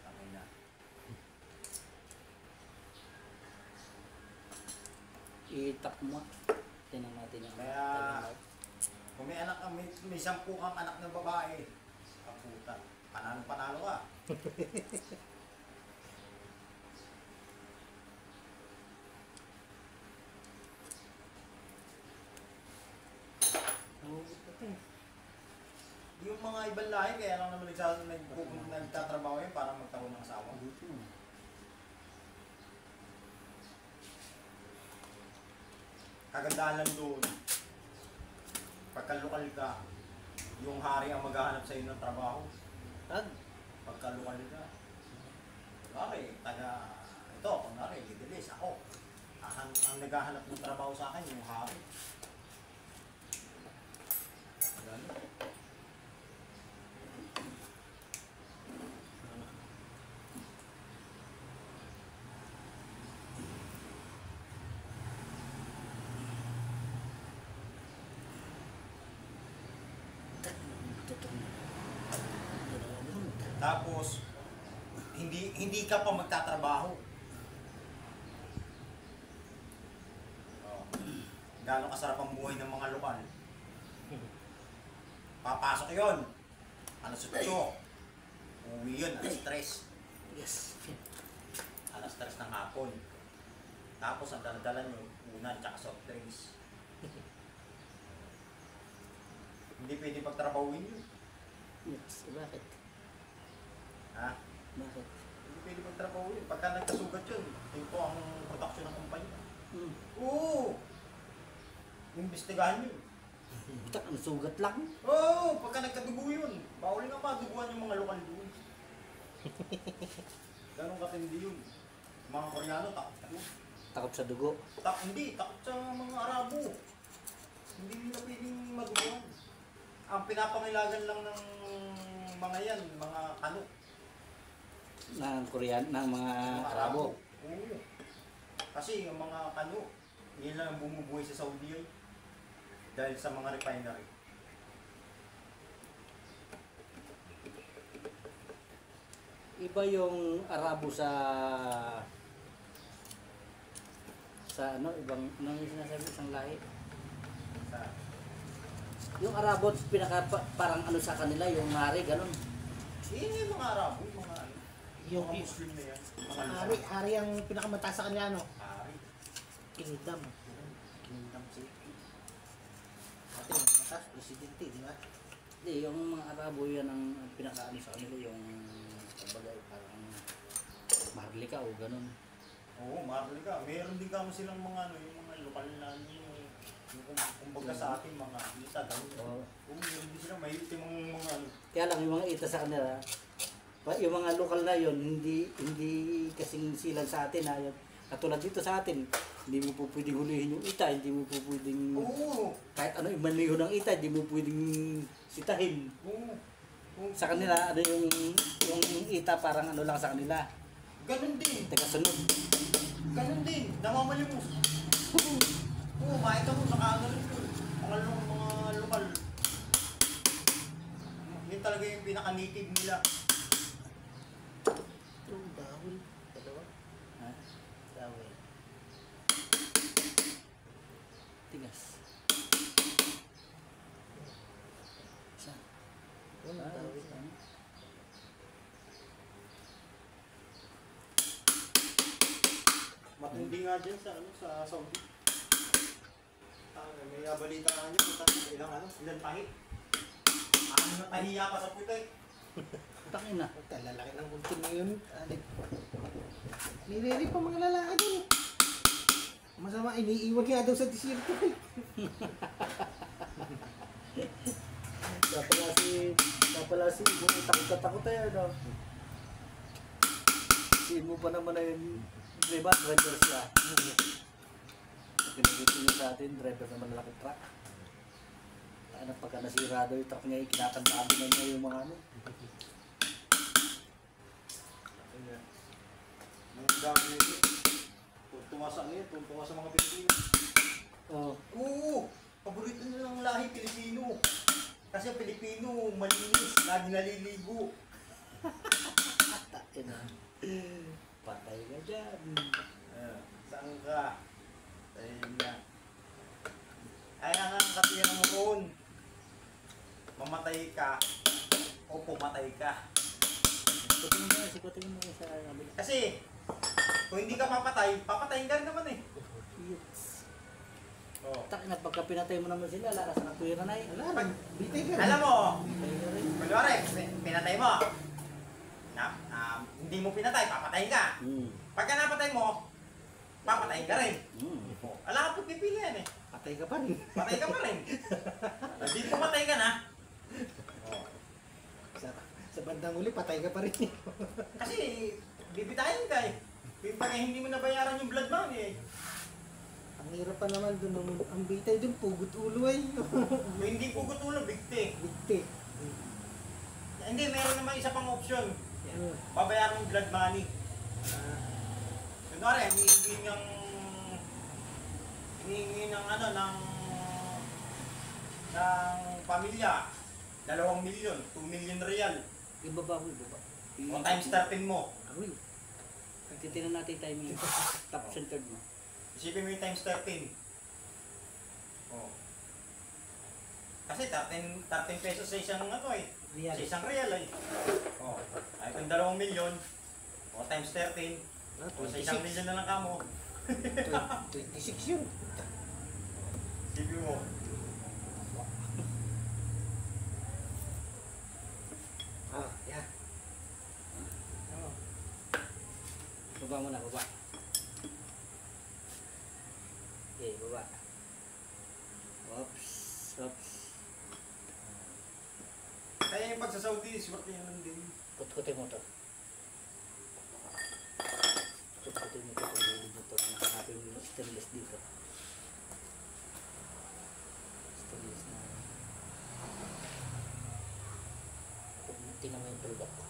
Speaker 5: Tangin na.
Speaker 1: Itak mo. Tingnan natin yung
Speaker 5: Kaya, kung may anak, may 10 kang anak na babae, kaputa, panalo ka. Yung mga ibang lahi, kaya lang naman nagtatrabaho yun para magkaroon ng asawa. Kagandahan lang doon, pagkalukal ka, yung hari ang maghahanap sa iyo ng trabaho. Pagkalukal ka. Kunwari, ito, kunwari, lidilis, ako. Ang naghahanap ng trabaho sa akin, yung hari. Ganun. Tapos, hindi ka pa magtatrabaho. Oh. Gano'ng kasarap ang buhay ng mga lokal. Papasok yon. Alas 8. Uwi yun, alas 3.
Speaker 1: Yes.
Speaker 5: Alas 3 ng hapon. Tapos ang daladala nyo, unan tsaka soft drinks. Hindi pwede pagtrabahuin yun.
Speaker 1: Yes, bakit?
Speaker 5: Ha?
Speaker 1: Bakit?
Speaker 5: Hindi pwede pagtrabahuin. Pagka nagkasugat yun, ito ang production ng kumpanya.
Speaker 1: Hmm.
Speaker 5: Oo! Imbestigahan yun.
Speaker 1: Butak, ang sugat lang.
Speaker 5: Oo! Pagka nagkadugo yun, bawal nga maduguan yung mga lokal doon. Ganun katindi yun. Mga Koreano, takot yun.
Speaker 1: Takot sa dugo.
Speaker 5: Hindi, takot sa mga Arabo. Hindi nila pwedeng maduguan. Ang pinapangilagan lang ng mga yan, mga kano.
Speaker 1: Ng Korean, ng mga Arabo.
Speaker 5: Oo. Kasi yung mga kano, yun lang ang bumubuhay sa Saudi ay. Dahil sa mga refinery.
Speaker 1: Iba yung Arabo sa ano, ibang, ano yung sinasabi, isang lahi.
Speaker 5: Sa,
Speaker 1: Yung Arabo, parang ano sa kanila, yung hari, ganun.
Speaker 5: yung mga Arabo, yung mga ano,
Speaker 4: Yung
Speaker 5: mga Muslim na yan. Mga
Speaker 4: hari ang pinakamataas sa kanya, ano?
Speaker 5: Hari.
Speaker 4: Kingdom. Kingdom City. Ate, yung mataas, presidente, di ba?
Speaker 1: Hindi, yung mga Arabo yan ang pinakaano sa kanila, yung kumbaga parang maharlika o ganun.
Speaker 5: Oo, mahal ka. Meron din kamo silang mga ano, yung mga lokal na ano, yung kumbaga sa ating mga ita, ganun.
Speaker 1: Oo.
Speaker 5: Oo, meron din sila, may itimang mga ano.
Speaker 1: Kaya lang yung mga ita sa kanila, yung mga lokal na yon hindi kasing silang sa atin ha. Katulad dito sa atin, hindi mo po pwedeng hulihin yung ita, hindi mo po pwedeng
Speaker 5: Oo,
Speaker 1: kahit ano imaneho ng ita, hindi mo pwedeng sitahin.
Speaker 5: oo. Oo.
Speaker 1: Sa kanila, ano yung ita parang ano lang sa kanila,
Speaker 5: Ganun din.
Speaker 1: tagasunod.
Speaker 5: Ganun din. Namamalimos. Oo, makita mo, nakagaling yun. Mga lokal. Yun talaga yung pinaka-native nila.
Speaker 4: Ito, dahil. Dalawa.
Speaker 1: Ha?
Speaker 4: Dahil.
Speaker 1: Tigas. Saan?
Speaker 4: Yun,
Speaker 1: Ah,
Speaker 4: dahil.
Speaker 1: saan?
Speaker 5: Matindi nga dyan sa, ano, sa Saudi. May balita nga niya, ilang tahi. Ano na tahiya pa sa putek.
Speaker 1: Takin na.
Speaker 4: Ang lalaki ng kultin na yun. Nireri pa mga lalaki dun. Masama, iniiwag nga daw sa desierto.
Speaker 1: Kapala si takot tayo, no? Siin mo pa naman na yun, diba, driver siya. Pinagiti niya sa atin, driver naman na laking truck. Ano, pagka nasira daw yung truck niya, kinakantabi na niya yung mga ano.
Speaker 5: Ang dami nito. Tuntua sa ano yun, tuntua sa mga Pilipino.
Speaker 1: Oo.
Speaker 5: Oo! Paborito nila ng lahi Pilipino. Kasi ang Pilipino, malinis, lagi naliligo.
Speaker 1: Takin na. Patay ka dyan.
Speaker 5: Saan ka? Ayun na. Ay, ang katira mo roon. Mamatay ka o pumatay ka.
Speaker 1: Sikutin mo sa kabila.
Speaker 5: Kasi, kung hindi ka papatay, papatayin ka rin naman eh.
Speaker 1: Yes.
Speaker 5: Oh.
Speaker 1: Takin na, pagka pinatay mo naman sila, lakas na tuwira na eh.
Speaker 4: Wala, bitay ka.
Speaker 5: Alam mo,
Speaker 1: Patay ka rin.
Speaker 5: kunwari, pinatay mo. Hindi mo pinatay, papatayin ka. Pagka napatay mo, papatayin ka rin. Oh, alam ka pipilian eh.
Speaker 4: Patay ka pa rin.
Speaker 5: Patay ka pa rin. Hindi pumatay ka na. Oh.
Speaker 4: Sa bandang uli, patay ka pa rin.
Speaker 5: Kasi, bibitayin ka eh. Pagka hindi mo nabayaran yung blood money eh.
Speaker 4: Ang hirap pa naman dun, ang bitay dun, pugot ulo ay.
Speaker 5: Kung hindi pugot ulo, bigti.
Speaker 4: Bigti.
Speaker 5: Hindi, meron naman isa pang option.
Speaker 4: Yan.
Speaker 5: Babayaran yung blood money. Kunwari, hinihingi ng ano, ng pamilya, 2 milyon, 2 million real.
Speaker 1: Ibaba mo, ibaba.
Speaker 5: O times 13 mo.
Speaker 1: Aroy. Titignan natin timing. Top centered mo.
Speaker 5: Isipin mo yung times 13. Oh. Kasi 13 pesos sa isang ano eh.
Speaker 4: Real.
Speaker 5: Sa isang real eh. Oh. Ay kung 2 milyon, o times 13, o sa isang
Speaker 4: 26.
Speaker 5: milyon na lang kamo.
Speaker 4: 26 yun.
Speaker 5: Isipin mo.
Speaker 1: Baba mo na, baba. Okay, baba. Oops, oops.
Speaker 5: Kaya yung pag sa Saudi, swerte yan lang din.
Speaker 1: Kut-kutin mo to. Kut-kutin mo to kung lilid mo to. Hanapin mo stainless dito. Stainless na. Kung tingnan mo yung tulak ko.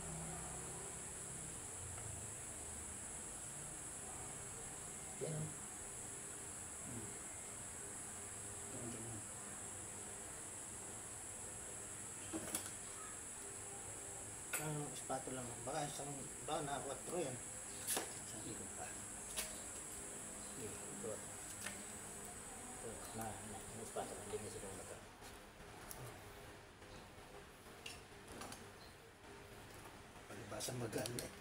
Speaker 1: Yan. Yan din yan.
Speaker 4: Ang spatula mo. Baka isang ba na 4 yan.
Speaker 1: Isang ikot pa. Okay, ikot. Ikot. Yung spatula. Hindi na sila umata.
Speaker 4: Palibasa magaan eh.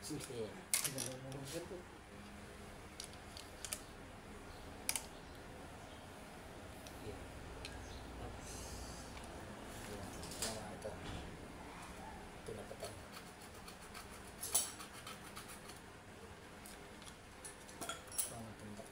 Speaker 1: Sige. Yan. Oops. Yan. Yan, ito. Ito na patay. Ito ang tundak.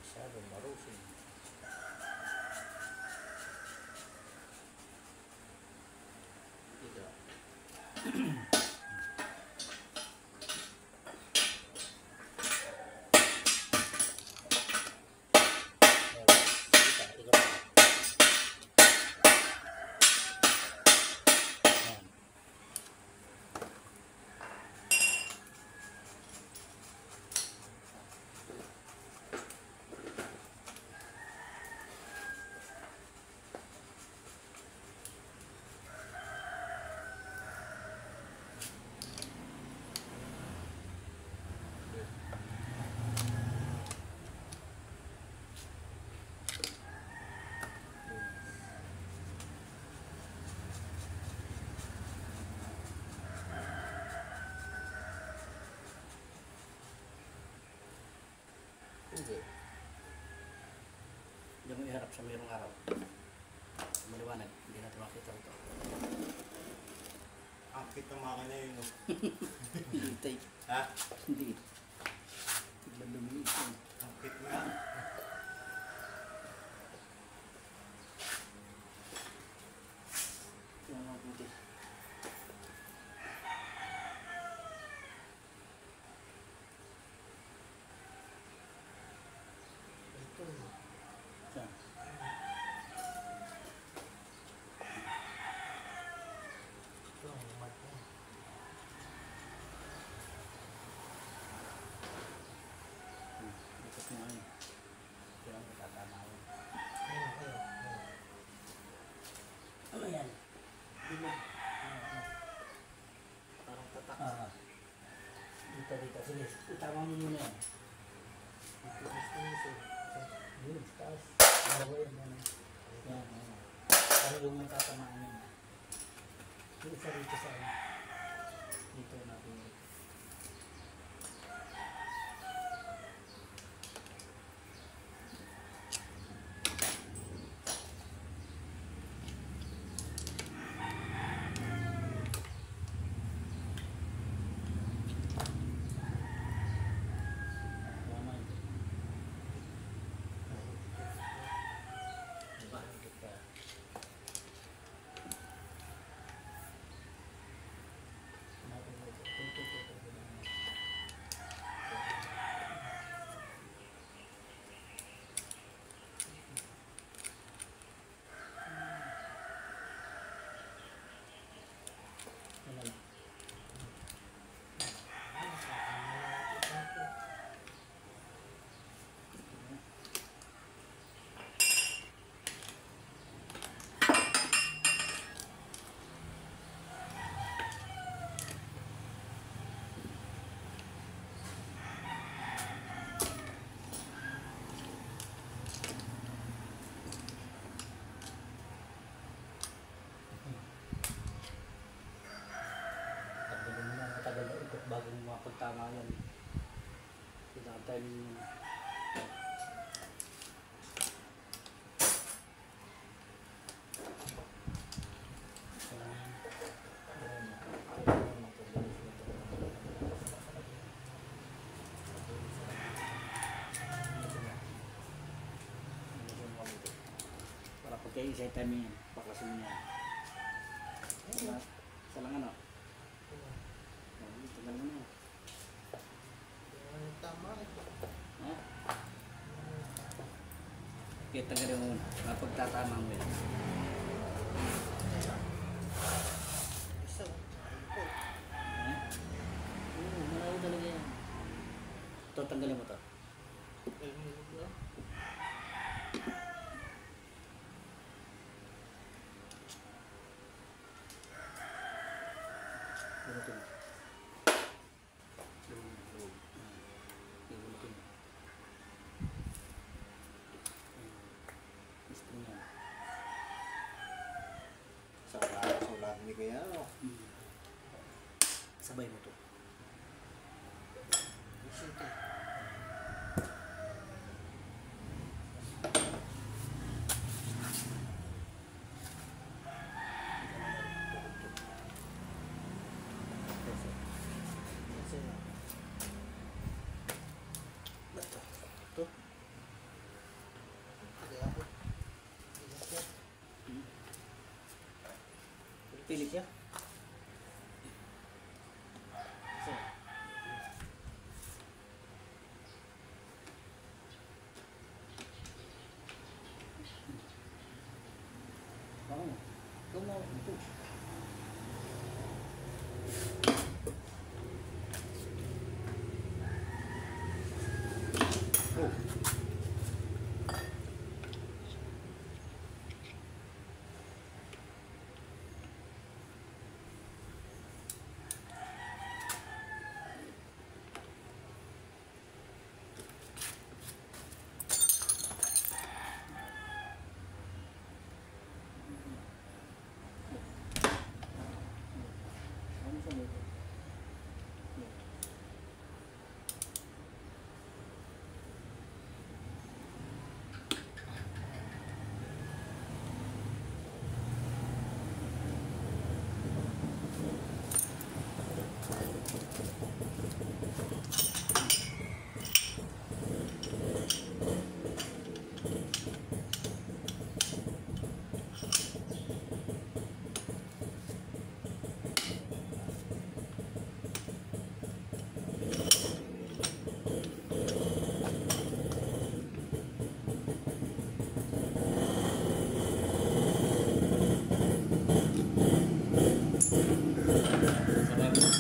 Speaker 1: Masyadong marusing. Dito. Hindi. Hindi mo iharap sa mayroong araw. Maliwanag. Hindi natin makita ito.
Speaker 5: Ang cute ng makina yun. No?
Speaker 1: Hindi tape.
Speaker 5: Ha?
Speaker 1: Hindi. Tignan lumiit yun.
Speaker 5: Ang cute nga.
Speaker 1: Tignan mo mabuti.
Speaker 4: Ito.
Speaker 1: Saan?
Speaker 4: Ito ang mat mo.
Speaker 1: Ikot mo ano. Kaya mo tatama ko.
Speaker 4: Ayun, ayun, ayun.
Speaker 1: Ano yan?
Speaker 4: Diba? Parang tatak.
Speaker 1: Dito, dito. Sige, itama mo muna yan.
Speaker 4: Ito gusto mo siya.
Speaker 1: Yun, taas. Bawa yan, yan. Yan, yan. Para yung matatamaan yun. Yung isa dito sa ano. Dito natin. Tama yun. Diba? Higit pa. Natin dito. makapagtama yan. Pinakatay mo. Para pagka-isa time yan, paklasin mo yan. Isa lang ano. Tagal mo na.
Speaker 4: Tama.
Speaker 1: Ha? Okay, tagalin mo muna. Kapagtatama mo yan.
Speaker 4: Isa. Ito.
Speaker 1: Ha? Oo, malayo talaga yan. Ito, tanggalin mo to. Bunutin mo. Bunutin mo. Gusto niya.
Speaker 5: Sulat ni Kuya, ano?
Speaker 1: Sabay mo to.
Speaker 4: Ito.
Speaker 1: Ito. Ito. Pili siya. Isa. Oo. Ito mo. Ito. Oh. Ano sa dito? Ano mo natin?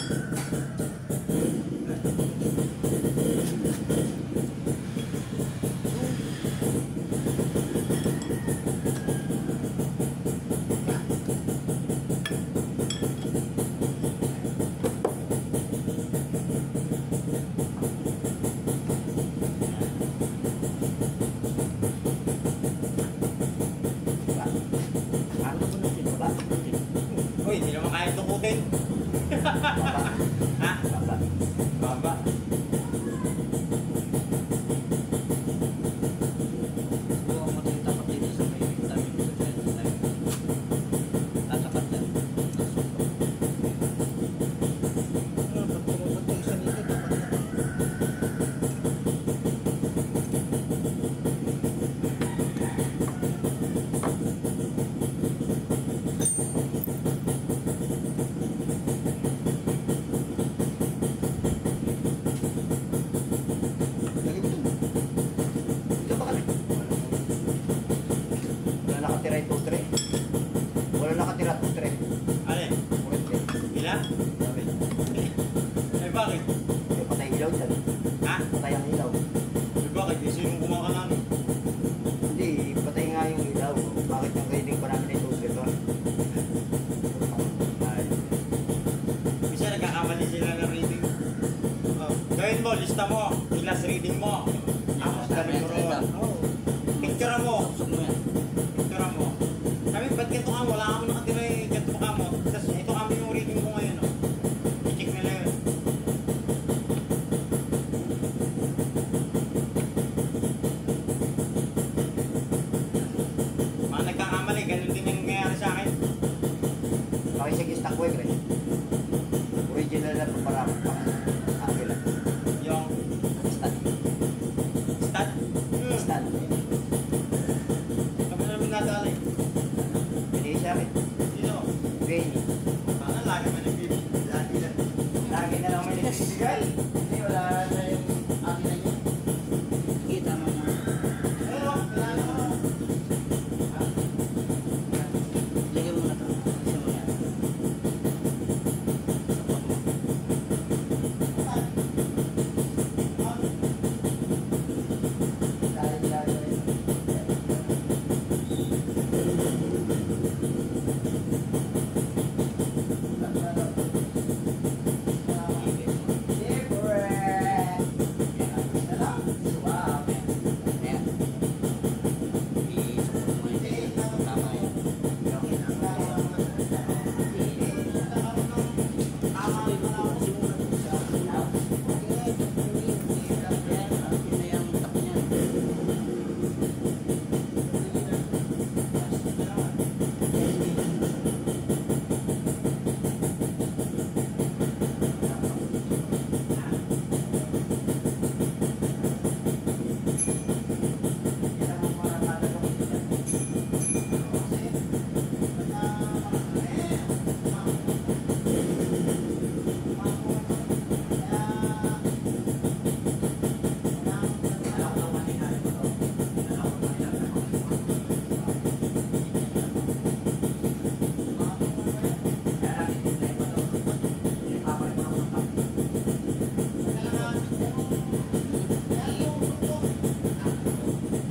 Speaker 1: Baba.
Speaker 5: Uy, hindi naman kaya tukutin.
Speaker 1: Baba.
Speaker 5: Ha?
Speaker 1: Baba.
Speaker 5: Baba.
Speaker 1: Siguro ang madaling tapat dito sa may tabi ko sa tayo. Tatapat yan.
Speaker 4: Pag tumupot yung isa nito, dapat na.
Speaker 1: Lagi mo ito. Ito ba kami? Wala nakatira yung tutre. Wala nakatira tutre.
Speaker 5: Alin?
Speaker 1: Kurente.
Speaker 5: Ila?
Speaker 1: Sabi.
Speaker 5: Eh bakit?
Speaker 1: Eh, patay ilaw dyan.
Speaker 5: Ha?
Speaker 1: Patay ang ilaw.
Speaker 5: Eh bakit? Eh sinong kumaka namin?
Speaker 1: Hindi, patay nga yung ilaw. Bakit yung reading pa namin yung tutre doon? Ay,
Speaker 5: Bisa nagkakamali sila ng reading. Oh, gawin mo, lista mo. Ilas reading mo. Tapos galing mo roon.
Speaker 4: Oo.
Speaker 5: Picture mo.
Speaker 1: Tusok mo yan.
Speaker 5: Picture mo. Kami, ba't ganito ka? Wala kami nakatira yung ganito ka mo. Tapos ito kami yung reading mo ngayon. Oh. I-check nila yun. Bigay? Hindi, wala na yung akin na yun.
Speaker 1: Kita mo na.
Speaker 5: Pero, kailangan mo.
Speaker 1: Lagyan mo na ito. Kasi mo yan. Ayan. I-support mo yun. Tama yun.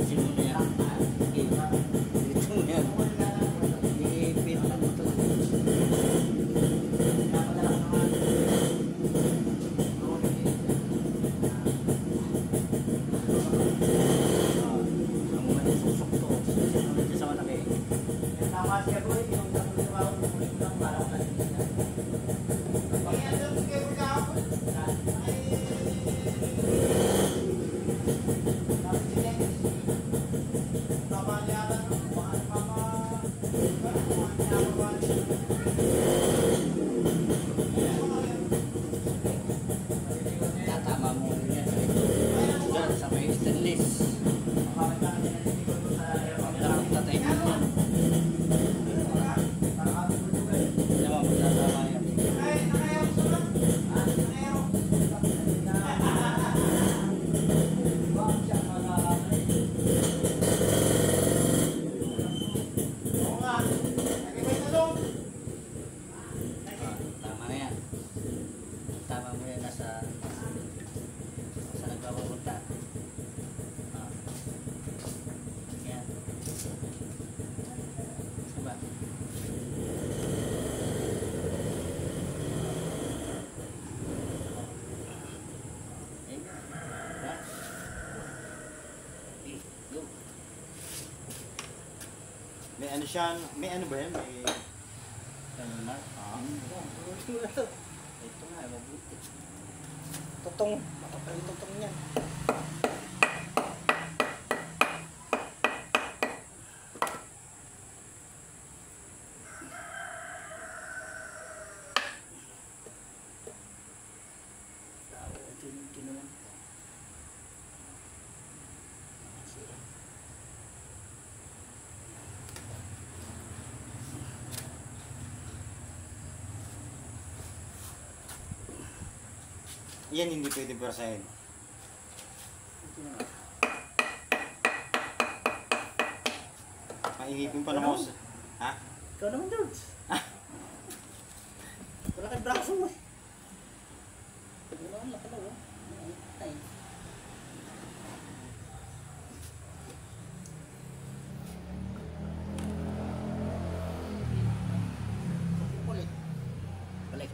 Speaker 1: Simula yan. Dito mo yan. I-pin lang mo ito. Ang mga nasusok to. Sinusunod niya sa malaki.
Speaker 5: Tama siya ko, yung trabaho mo lang para sa
Speaker 1: Tatama mo yan sa ito. Diyan, sa may stainless. Kailangan tatay mo yan. Diyan mo, magtatama yan. Tama na yan. Tama mo yan nasa nagpapapunta. Yan. Diba? Go.
Speaker 5: May ano siya, may ano ba yan? May...
Speaker 1: Ano na? Ito nga, mabuti.
Speaker 4: Tutong. Makapal yung tutong niyan.
Speaker 1: Kinuwan.
Speaker 5: Yan hindi pwede persahin.
Speaker 1: Ito na nga.
Speaker 5: Maingipin pa naman ako. Ha?
Speaker 1: Ikaw naman, George. Wala kang braso mo eh. Wala kang lakalaw eh. Ay. Ulit. Balik.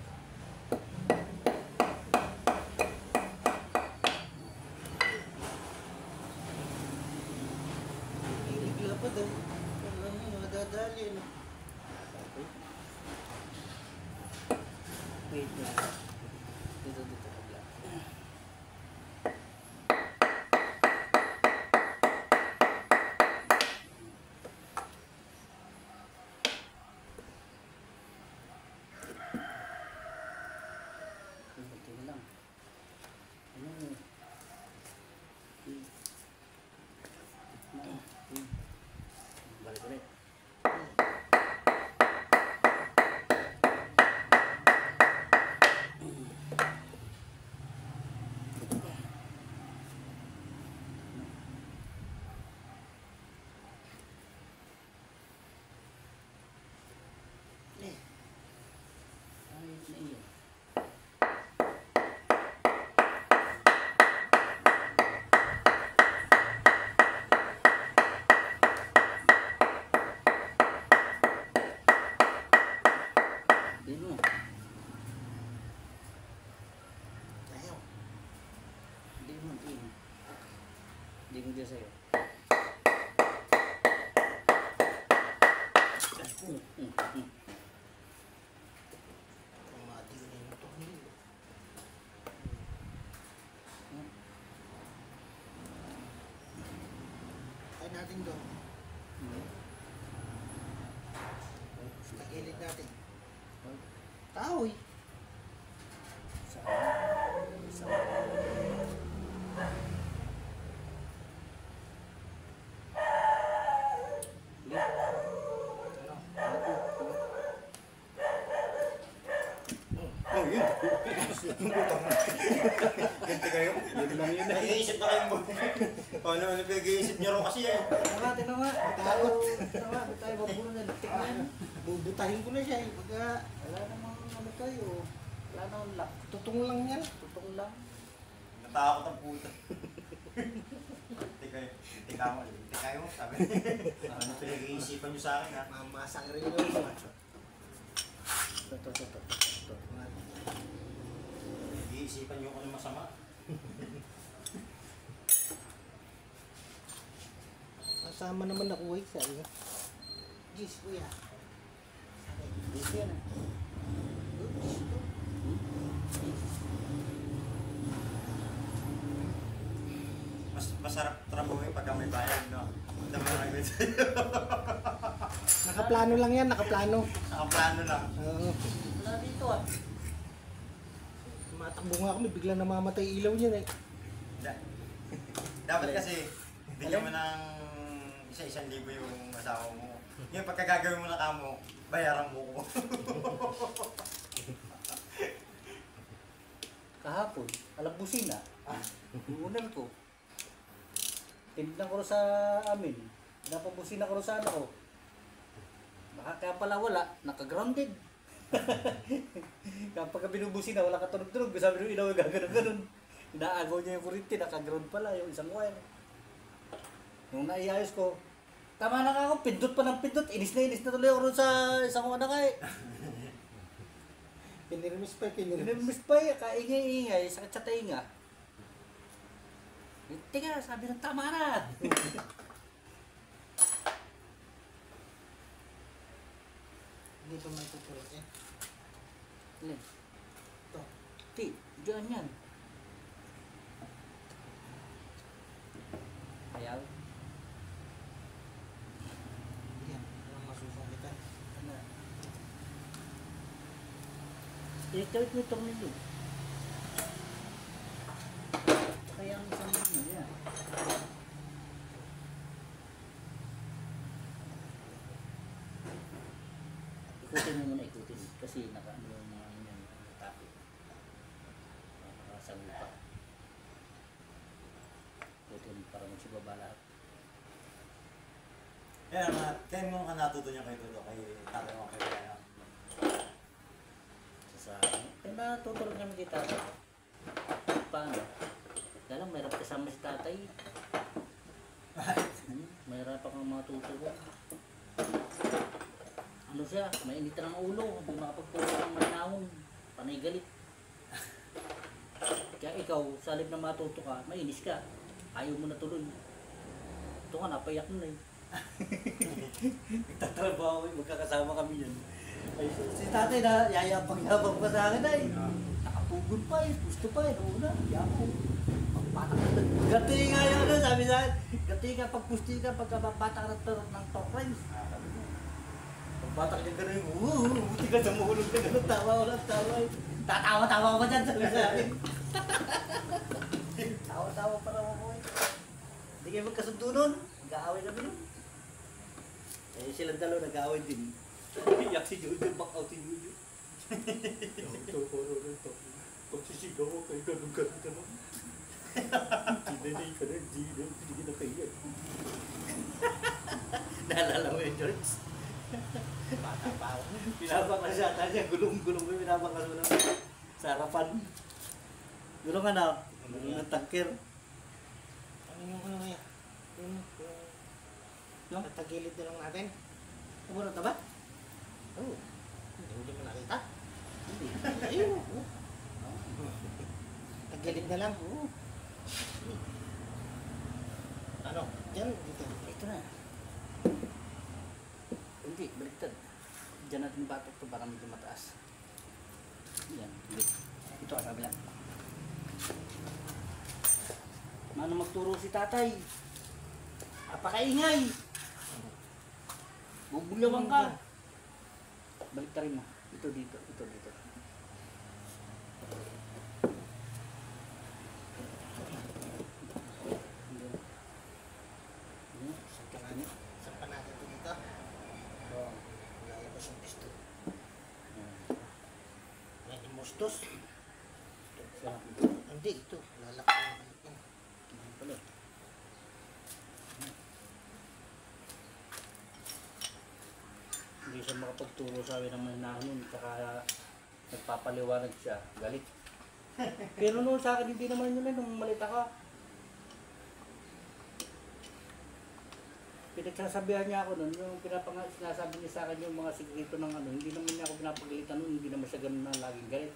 Speaker 4: Iligla pa daw. Madadali na.
Speaker 1: Wait na. Dito, pagla. Ito na lang. Ano? Balik ulit. Hindi ko dyan sa'yo.
Speaker 4: Pumati ko na yung tornilyo. Try natin doon. Sa gilid natin. Taoy.
Speaker 5: Oh, yun. Ganti kayo.
Speaker 1: Yun lang yun eh.
Speaker 5: Nag-iisip na kayong buhay. Paano nag-iisip niyo rin kasi eh.
Speaker 1: Tingnan nga.
Speaker 4: Takot.
Speaker 1: Ba't tayo mabunan? Tingnan.
Speaker 4: Bubutahin ko na siya eh. Pagka
Speaker 1: Wala namang ano tayo. Wala namang lock.
Speaker 4: tutong lang yan.
Speaker 1: Tutong lang.
Speaker 5: Natakot ang puta. Ganti kayo. Sabi. Ano pinag-iisipan niyo sa akin ha?
Speaker 4: Mamasang rin yun.
Speaker 1: Ito.
Speaker 5: Nag-iisipan niyo kung ano masama.
Speaker 4: Kasama naman ako eh. Sabi niya. Jeez, kuya.
Speaker 1: Dito yan eh.
Speaker 5: Mas masarap trabahoy pagka may bayad, no?
Speaker 4: Nakaplano lang yan, nakaplano.
Speaker 5: Nakaplano lang.
Speaker 4: Oo.
Speaker 1: Wala dito ah.
Speaker 4: Matakbo nga kami, biglang namamatay ilaw niya eh.
Speaker 5: Dapat kasi, bigyan mo ng isa-isang libo yung asawa mo. Ngayon, pagka gagawin mo na kamo, bayaran mo ko.
Speaker 1: Kahapon, alam busina. Unan ko. Tinignan ko rin sa amin. Napabusina ko rin sa ano ko. Baka kaya pala wala, naka-grounded. Kapag binubusina, wala katunog-tunog. Sabi nung ilaw, gaganon-ganon. Inaagaw niya yung kurinti, naka-ground pala yung isang wire. Nung naiayos ko, tama na nga ako, pindot pa ng pindot. Inis na tuloy ako rin sa isang ano ka eh.
Speaker 4: Pinirmis pa,
Speaker 1: Pinirmis pa eh, kaingay-ingay, sakit sa tainga. Teka, sabi ng tama na.
Speaker 4: Hindi pa may tutulog eh.
Speaker 1: Alin?
Speaker 4: Ito.
Speaker 1: Ti, dyan yan. Ayaw.
Speaker 4: Yan, walang masusungitan.
Speaker 1: Ano? Ilikawit mo itong nilo. Kaya ang isang ano yan. Ikutin mo muna, ikutin. Kasi naka-ano yung mga inyan, natapit. Nakasabi pa. Ikutin para magsibaba lahat.
Speaker 5: Kaya mo ka natuto niya kay Toto, kay tatay mo kay Ryan.
Speaker 1: Sa kaya natutulog namin kay tatay. Paano? Kaya lang, mayroon kasama si tatay. Mayroon pa kang mga tutulog. Ano siya, mainit ng ulo, hindi makapagpulog ng manahon. Panay galit. Kaya ikaw, sa halip na matuto ka, mainis ka. Ayaw mo na tuloy. Ito nga, napayak mo na eh. Nagtatrabaho eh, magkakasama kami yan. Ay, si tatay na yayabang-yabang pa sa akin ay. Nakapugod pa eh, gusto pa eh, noona, yapo. Pagpatak na, gati nga yun, sabi sa akin. Gati ka, pagpusti ka, pagkapapatak na ng top lines. Pagpatak niya gano'n, buti ka sa mahulog ka gano'n, tawa eh. Tatawa-tawa ka dyan, sabi sa akin. Tawa-tawa pa raw ako eh. Hindi kayo magkasundo nun, nag-aaway kami nun. Eh, silang dalawa nag-aaway din. Iyak si Jojo, back out si Jojo. Ito. Pagsisigaw ko kayo, ganun ka naman. Ginanay ka na, hindi na kayo. Naalala mo yun, George? Bata pa ako. Pinabakas yata niya, gulong-gulong mo, pinabakas mo naman. Sa harapan. Gulong ano? Gulong ng tangkir.
Speaker 4: Ano yung ano yan?
Speaker 1: No?
Speaker 4: Tatagilid na lang natin.
Speaker 1: Kumunod na ba?
Speaker 4: Oo. Hindi mo nakita.
Speaker 1: Hindi.
Speaker 4: Ayun. Tagilid na lang. Oo.
Speaker 5: Ano?
Speaker 4: Diyan, dito.
Speaker 1: Ito na. Hindi, baliktad. Diyan natin batok to para medyo mataas. Yan, hindi. Ito ang kabila. Mano magturo si tatay? Apakaingay! Bubulyawan ka! Baliktarin mo. Ito dito, ito dito. Hindi. Hindi. Sakit ini.
Speaker 4: Sampan natin ito dito.
Speaker 1: Oo.
Speaker 4: Lalabas yung pisto.
Speaker 1: Yan.
Speaker 4: May imustos.
Speaker 1: Yan.
Speaker 4: Hindi, ito. Lalaki yung
Speaker 1: Yan pala. Hindi siya makapagturo sa amin ng manahon, tsaka nagpapaliwanag siya, galit. Pero noon sa akin, hindi naman yun nung malit ako. Pinagsasabihan niya ako noon, yung sinasabi niya sa akin yung mga sikreto ng ano, hindi naman niya ako pinapagalitan noon, hindi naman siya ganun na laging galit.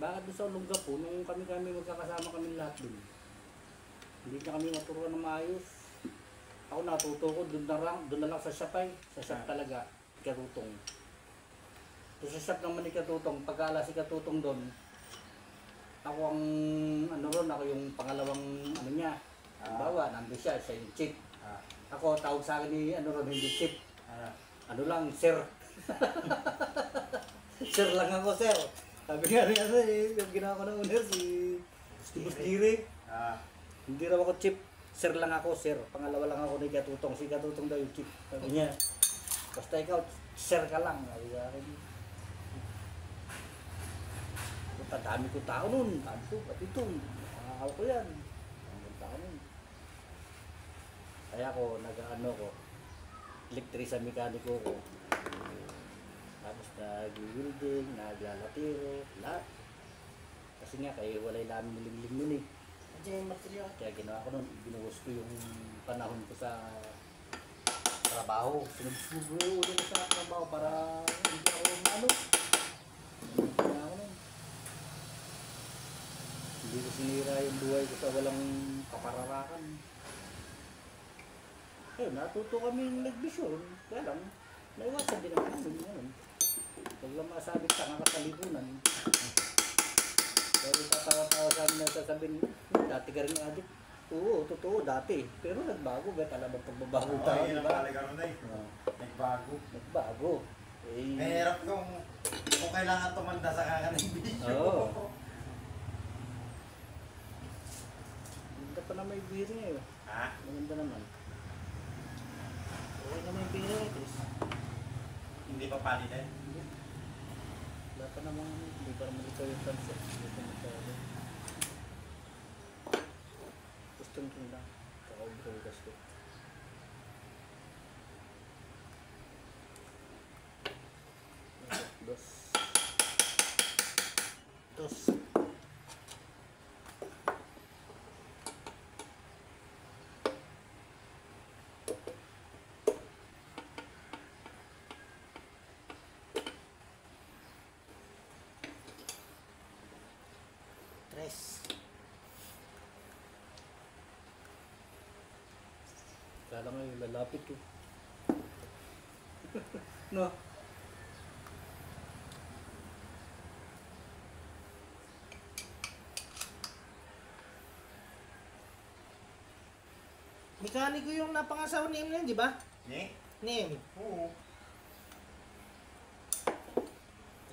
Speaker 1: Bakit doon sa Olongga po, nung kami magkakasama kami lahat doon, hindi na kami maturuan ng maayos. Ako natuto ko, doon na lang sa shopay, sa shop talaga, Katutong. Doon sa shop naman ni Katutong, pagkala si Katutong doon, ako ang ano ron, ako yung pangalawang ano niya. Halimbawa, nandun siya yung chief. Ako, tawag sa akin ni ano ron, hindi chief. Ano lang, sir. Sir lang ako, sir. Sabi nga niya, yung ginawa ko na una, si Busdiri. Hindi raw ako chief. Sir lang ako, sir. Pangalawa lang ako ni Katutong. Si Katutong daw yung chief. Sabi niya, basta ikaw, sir ka lang. Sabi sa akin. Dami ko tao nun. Dami ko, ba't ito? Nakakaw ko yan. Dami tao nun. Kaya ako, nag-ano ko, elektrisa mekaniko ko. Tapos nag-welding, naglalatiro, lahat. Kasi nga, kayo walay namin nilimlim nun eh.
Speaker 4: Diyan yung material.
Speaker 1: Kaya ginawa ko nun, binuhos ko yung panahon ko sa trabaho. Sinubsubro ulit sa trabaho para hindi ako ano. Ginawa ko nun. Hindi ko sinira yung buhay ko sa walang kapararakan. Ayun, natuto kami nagbisyon. Kaya lang, naiwasan din naman namin ngayon. Huwag lang masabit sa kakalibunan. Pero tatawa-tawa sa amin na sasabihin, dati ka rin adik. Oo, totoo, dati. Pero nagbago, ba talagang pagbabago tayo,
Speaker 5: yun
Speaker 1: di
Speaker 5: ang
Speaker 1: ba?
Speaker 5: talaga ron eh. Nagbago.
Speaker 1: Nagbago. Eh,
Speaker 5: Mahirap kung kailangan tumanda sa kakaning video.
Speaker 1: Oo. Maganda pa na may bearing eh.
Speaker 5: Ha?
Speaker 1: Maganda naman.
Speaker 4: Okay naman yung pera eh, Chris.
Speaker 5: Hindi pa palitin?
Speaker 1: Wala pa namang, hindi pa naman ito yung concept. Hindi pa masyado. Gustong ko lang. Kakaubro kasi. Dos.
Speaker 4: Dos. Tres.
Speaker 1: Kala nga yung lalapit ko. No?
Speaker 4: Mekaniko yung napangasawa ni Emily, di ba?
Speaker 5: Ni?
Speaker 4: Ni Emily.
Speaker 5: Oo.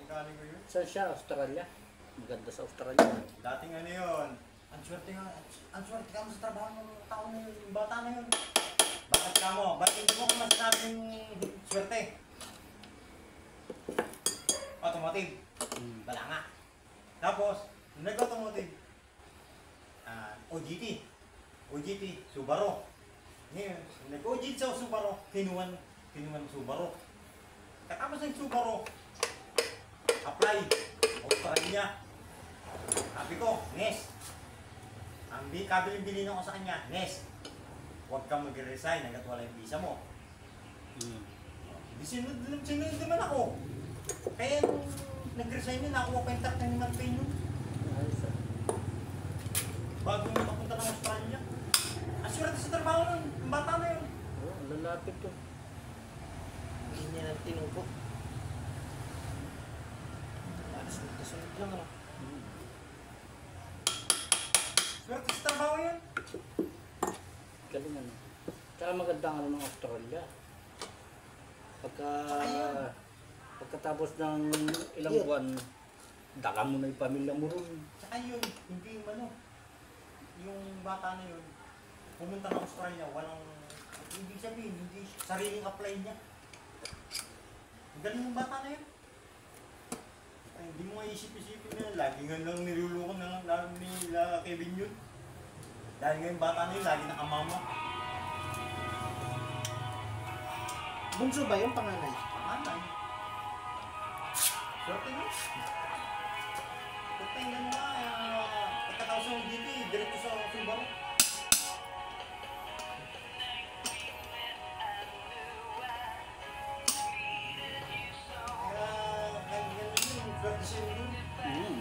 Speaker 5: Ikaling ko yun.
Speaker 1: Saan siya? Australia? Maganda sa Australia.
Speaker 5: Dating ano yun. Ang swerte ka mo sa trabaho ng tao na yun, yung bata na yun. Bakit ka mo? Bakit hindi mo ko masasabing swerte? Automotive. Wala nga. Tapos, nung nag-automotive, OGT, Subaru. Ngayon, nag-OGT sa Subaru, kinuwan Subaru. Katapos ng Subaru, apply, Australia. Sabi ko, Nes, ang kabiling-bilin ako sa kanya, Nes, huwag kang mag-resign hanggat wala yung visa mo. Hindi sinunod naman ako. Kaya nung nag-resign yun, nakuha pa yung 39 pay nun.
Speaker 1: Ayos ah.
Speaker 5: bago makapunta ng Australia. Ang swerte sa trabaho nun, yung bata na yun.
Speaker 1: Oh, ang lalapit ko.
Speaker 4: Hindi niya ng tinuko. Sunod lang ano.
Speaker 5: Swerte sa trabaho yun.
Speaker 1: Galing ano. Tsaka maganda ang ano ng Australia. Pagkatapos ng ilang
Speaker 4: Yeah.
Speaker 1: buwan, dala mo na yung pamilya mo ron.
Speaker 5: Saka yun, hindi yung ano, yung bata na yun, pumunta ng Australia, walang, hindi sabihin, hindi sariling apply niya. Ang galing yung bata na yun. Ay, hindi mo nga isip-isipin na, lagi nga lang niluloko na lang lalo nila Kevin yun. Dahil nga yung bata na yun, lagi nakamama.
Speaker 4: Bunso ba yung panganay?
Speaker 5: Panganay. Swerte no? Swerte yung gano'n nga, pagkatapos ng GP, diretso sa Subaru. Kaya ganun yun, swerte siya yun.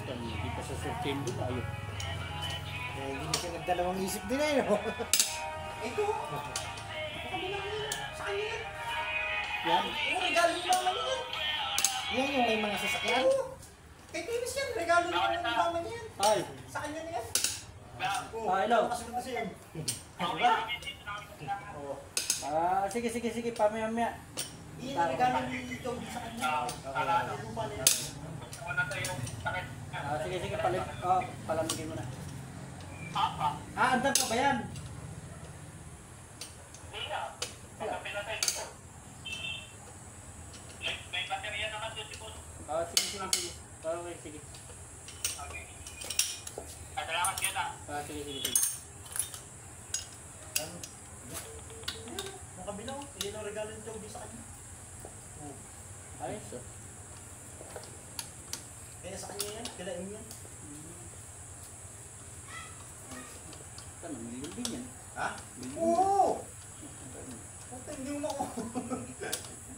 Speaker 1: Hindi pa sa sortin doon, ayun.
Speaker 4: Eh, hindi na siya nagdalawang isip din eh, no?
Speaker 5: Ito, pakabilang yun, sa kanya yan.
Speaker 1: Yan.
Speaker 5: Oo, regalo yung mama niya yan.
Speaker 4: Yan yung may mga sasakyan.
Speaker 5: Oo, kay Tinis yan, regalo yung mama niya yan.
Speaker 1: Ay,
Speaker 5: Sa kanya na yan. Oo,
Speaker 1: hello.
Speaker 5: nakasunod na siya.
Speaker 1: diba?
Speaker 5: Oo.
Speaker 1: Sige, pamaya-maya.
Speaker 5: Iyan ang regalo ni Joey sa kanya. Yung lupa nila.
Speaker 1: Sige, palit. Oh, palamigin mo na. Andan pa ba yan? Sige. Okay, sige. Sige.
Speaker 5: Ano? Yung kabilang, iyan ang regalo ni Joey sa kanya. Oo.
Speaker 1: Ayos, oh.
Speaker 5: Kaya sa kanya yan, kilain yan.
Speaker 1: Ano, million din yan.
Speaker 5: Ha?
Speaker 1: Million.
Speaker 5: Oo! Puta, hindi mo ako.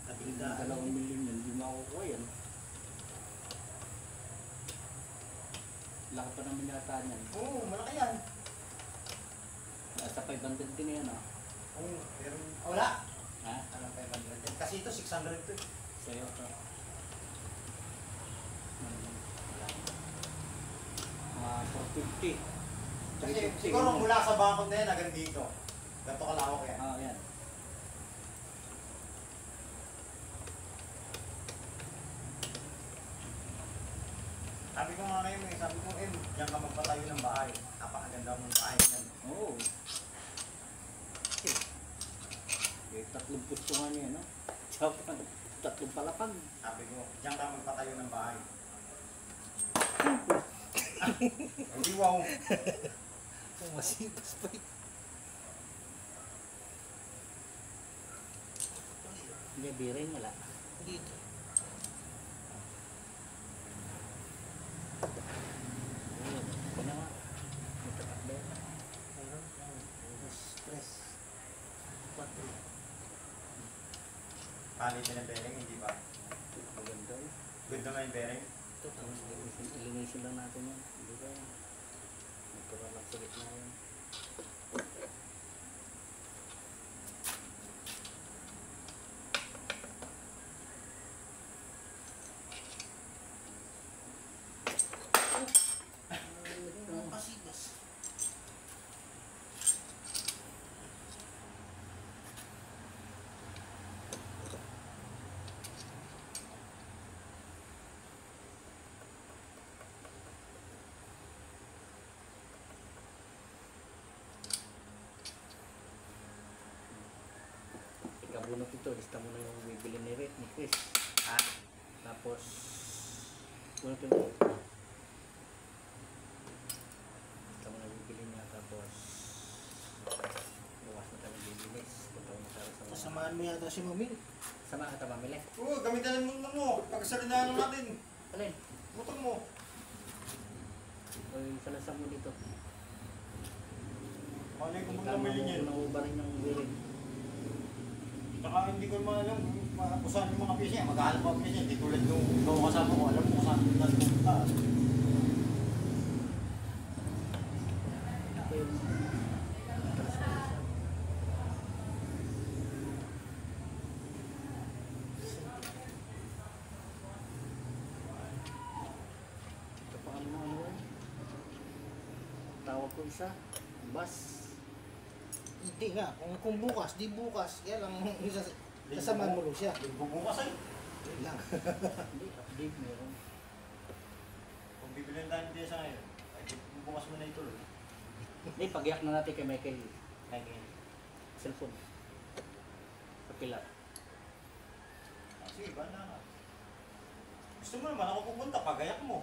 Speaker 5: Katingdaan.
Speaker 1: 2 million yan, hindi makukuha yan. Laki pa naman yata niyan.
Speaker 5: Oo, malaki yan.
Speaker 1: Nasa 500 din na yan, ah.
Speaker 5: Oo, pero wala.
Speaker 1: Ha?
Speaker 5: Anong 500 yan? Kasi ito 600 to.
Speaker 1: Sa'yo to. Mga 450.
Speaker 5: Kasi
Speaker 1: 350.
Speaker 5: siguro mula sa bakod na yan hanggang dito. Ganito kalawak yan.
Speaker 1: Ah, yan.
Speaker 5: Sabi ko nga ngayon, sabi ko, diyan ka magpatayo ng bahay. Napakaganda mong bahay yan.
Speaker 1: Oo. Eh, 3 pusto nga niya, no? Tsaka 3 palapag.
Speaker 5: Sabi ko, diyan ka magpatayo ng bahay. Hindi wow.
Speaker 4: Masipas pa yun.
Speaker 1: Hindi, birin wala.
Speaker 4: Dito.
Speaker 1: Oo, ako na nga. Matatakbo.
Speaker 4: Stress. Pati.
Speaker 5: Palitin ng bearing, hindi ba?
Speaker 1: Maganda eh.
Speaker 5: Good naman yung bearing.
Speaker 1: Ilinisin lang natin yan. Hindi ba? Nagkaroon ng sakit na yan.
Speaker 4: Masipas.
Speaker 1: Ikabunot ito. Lista mo na yung bibili ni Rick, ni Chris. Tapos, bunot ito. Lista mo na bibili niya. Tapos, bukas na tayo bibilis. Punta mo na sa
Speaker 4: Kasamaan mo yata si Mamil.
Speaker 1: Sama ka mamili.
Speaker 5: Oo, gamitan mo mo. Pagkasalinahan natin.
Speaker 1: Alin?
Speaker 5: Butong mo.
Speaker 1: O yung salasang mo dito.
Speaker 5: Ano yung kung namili niyan?
Speaker 1: Nakuha rin yung birin.
Speaker 5: Saka hindi ko naman alam kung saan yung mga piyesa niya. Mag-aalam ko ang piyesa niya. Hindi tulad nung ikaw kasama ko. Alam mo kung saan yung nagpunta.
Speaker 1: ako isa. Bus.
Speaker 4: Hindi nga, kung bukas, di bukas. Kaya lang, sasamahan mo lang siya.
Speaker 5: Bubukas ay.
Speaker 4: Yun lang.
Speaker 1: Hindi, update meron.
Speaker 5: Kung bibilin tayo ng pyesa ngayon, ay bubukas mo na ituloy.
Speaker 1: Hindi, pag-iyak na natin kay Michael.
Speaker 5: Kaya
Speaker 1: Cellphone. Sa pilar.
Speaker 5: sige, ba na. Gusto mo naman ako pupunta, pagayak mo.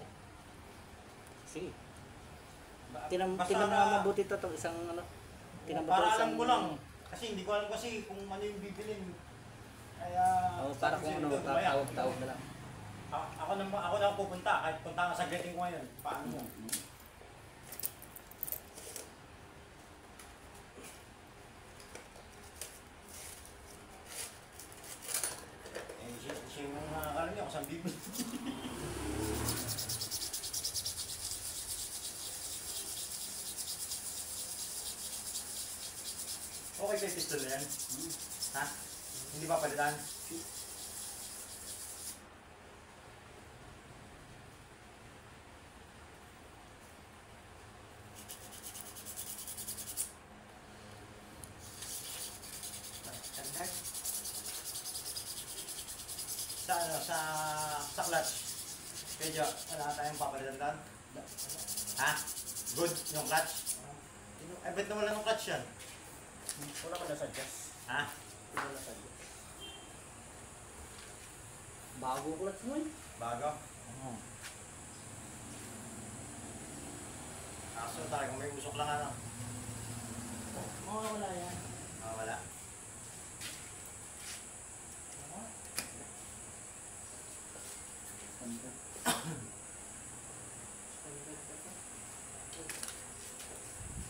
Speaker 1: Sige.
Speaker 5: Basta
Speaker 1: Tinam
Speaker 5: na-
Speaker 1: mabuti to itong isang ano. Tinam
Speaker 5: para alam ko lang. Kasi hindi ko alam kasi kung ano yung bibilin. Kaya...
Speaker 1: Oh, para kung ano, tawag na lang.
Speaker 5: Ako na pupunta, kahit punta ka sa getting ko ngayon. Paano mo? Siya yung nakakalam niya kung saan bibili. Okay kay pistol na yan? Ha? Hindi ba palitan? Standard? Sa clutch. Medyo, wala tayong papalitan doon? Ha? Good yung clutch? Eh, ba't nawala ng clutch yan?
Speaker 1: Wala ka na sa jazz.
Speaker 5: Ha?
Speaker 1: Wala sa jazz. Bago ko lang mo eh.
Speaker 5: Bago? Kaso tayo, kung may usok lang ano.
Speaker 1: Wala yan.
Speaker 5: Ah, wala.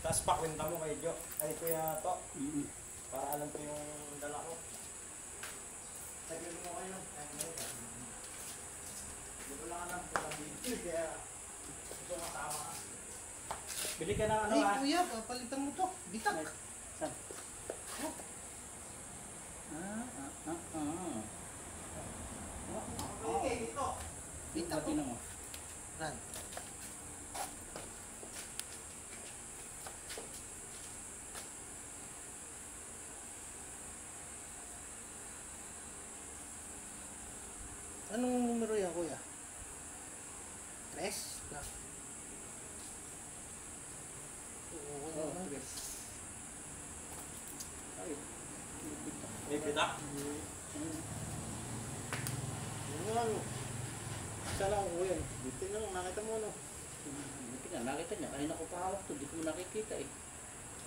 Speaker 5: Tapos pakwenta mo kay Jo. Ay, Kuya To. Para alam ko yung dala ko. Sabihin mo kayo. Hindi ko lang alam kung nabibili. Kaya gusto kasama ka.
Speaker 1: Bili ka ng ano
Speaker 4: Ay,
Speaker 1: ah.
Speaker 4: kuya, papalitan mo to. Bitak.
Speaker 1: Saan?
Speaker 5: Okay, dito.
Speaker 1: Dito
Speaker 4: Bitak.
Speaker 1: mo.
Speaker 4: Ran. Anong numero yan, kuya? 3? Na. Oo,
Speaker 1: Oh,
Speaker 4: naman.
Speaker 1: yes. Ay.
Speaker 5: May pitak.
Speaker 4: Yun nga, ano. Isa lang ako yan. Dito lang, nakita mo, ano.
Speaker 1: Buti nga, nakita niya. Kanina ko pahawak to. Di ko nakikita eh.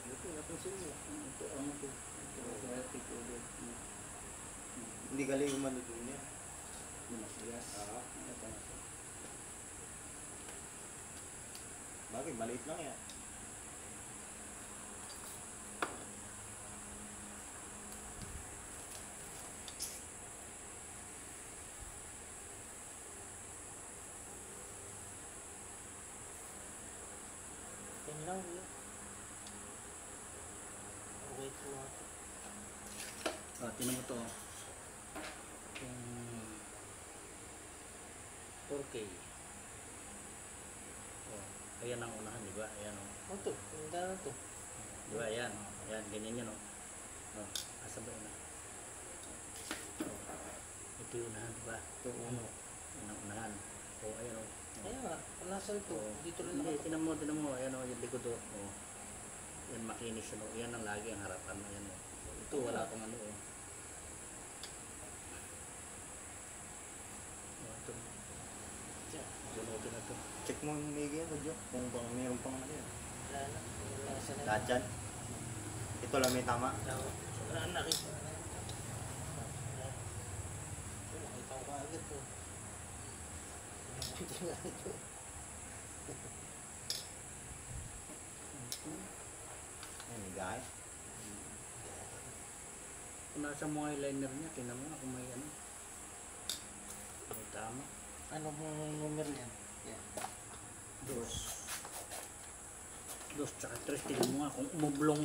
Speaker 4: Dito, napansin mo.
Speaker 1: Ito, ano to? Ito,
Speaker 5: Hindi galing umano doon niya.
Speaker 1: Masiyas. Ito na siya.
Speaker 5: Bagay, maliit lang yan.
Speaker 4: Yan lang, kuya. Okay po ako.
Speaker 1: Tinan mo to. Yung 4K. Oh, ayan ang unahan, di ba? Ayan o.
Speaker 4: Ano to? Ang dana to.
Speaker 1: Di ba? Ayan. Ayan, ganyan yun o. Oh, asa ba yun? Oh, ito yung unahan, di ba? Ito uno. Yan ang unahan. Oh, ayan o.
Speaker 4: Kaya nga, nasan to?
Speaker 1: Oh,
Speaker 4: Dito rin
Speaker 1: hindi,
Speaker 4: nakatok.
Speaker 1: tinan mo. Ayan o, yung likod o. Oh. Yan, makinis yun o. Yan ang lagi ang harapan. Ayan o. Ito, wala pang ano o. Oh, ito. Bunutin na to.
Speaker 5: Check mo yung Miggy ano, Jo. Kung bang mayroon pang ano yan.
Speaker 4: Wala na. Wala na sa
Speaker 5: Lahat dyan. Ito lang may tama.
Speaker 4: Wala na, nakita. Nakita ko agad to. Nakita nga ito.
Speaker 5: Ay, may gahe.
Speaker 1: Kung nasa mo eyeliner niya, tinan mo nga kung may ano. May tama.
Speaker 4: Ano mong numero yan? Yan.
Speaker 1: Dos. Dos tsaka tres, tinan mo nga kung umublong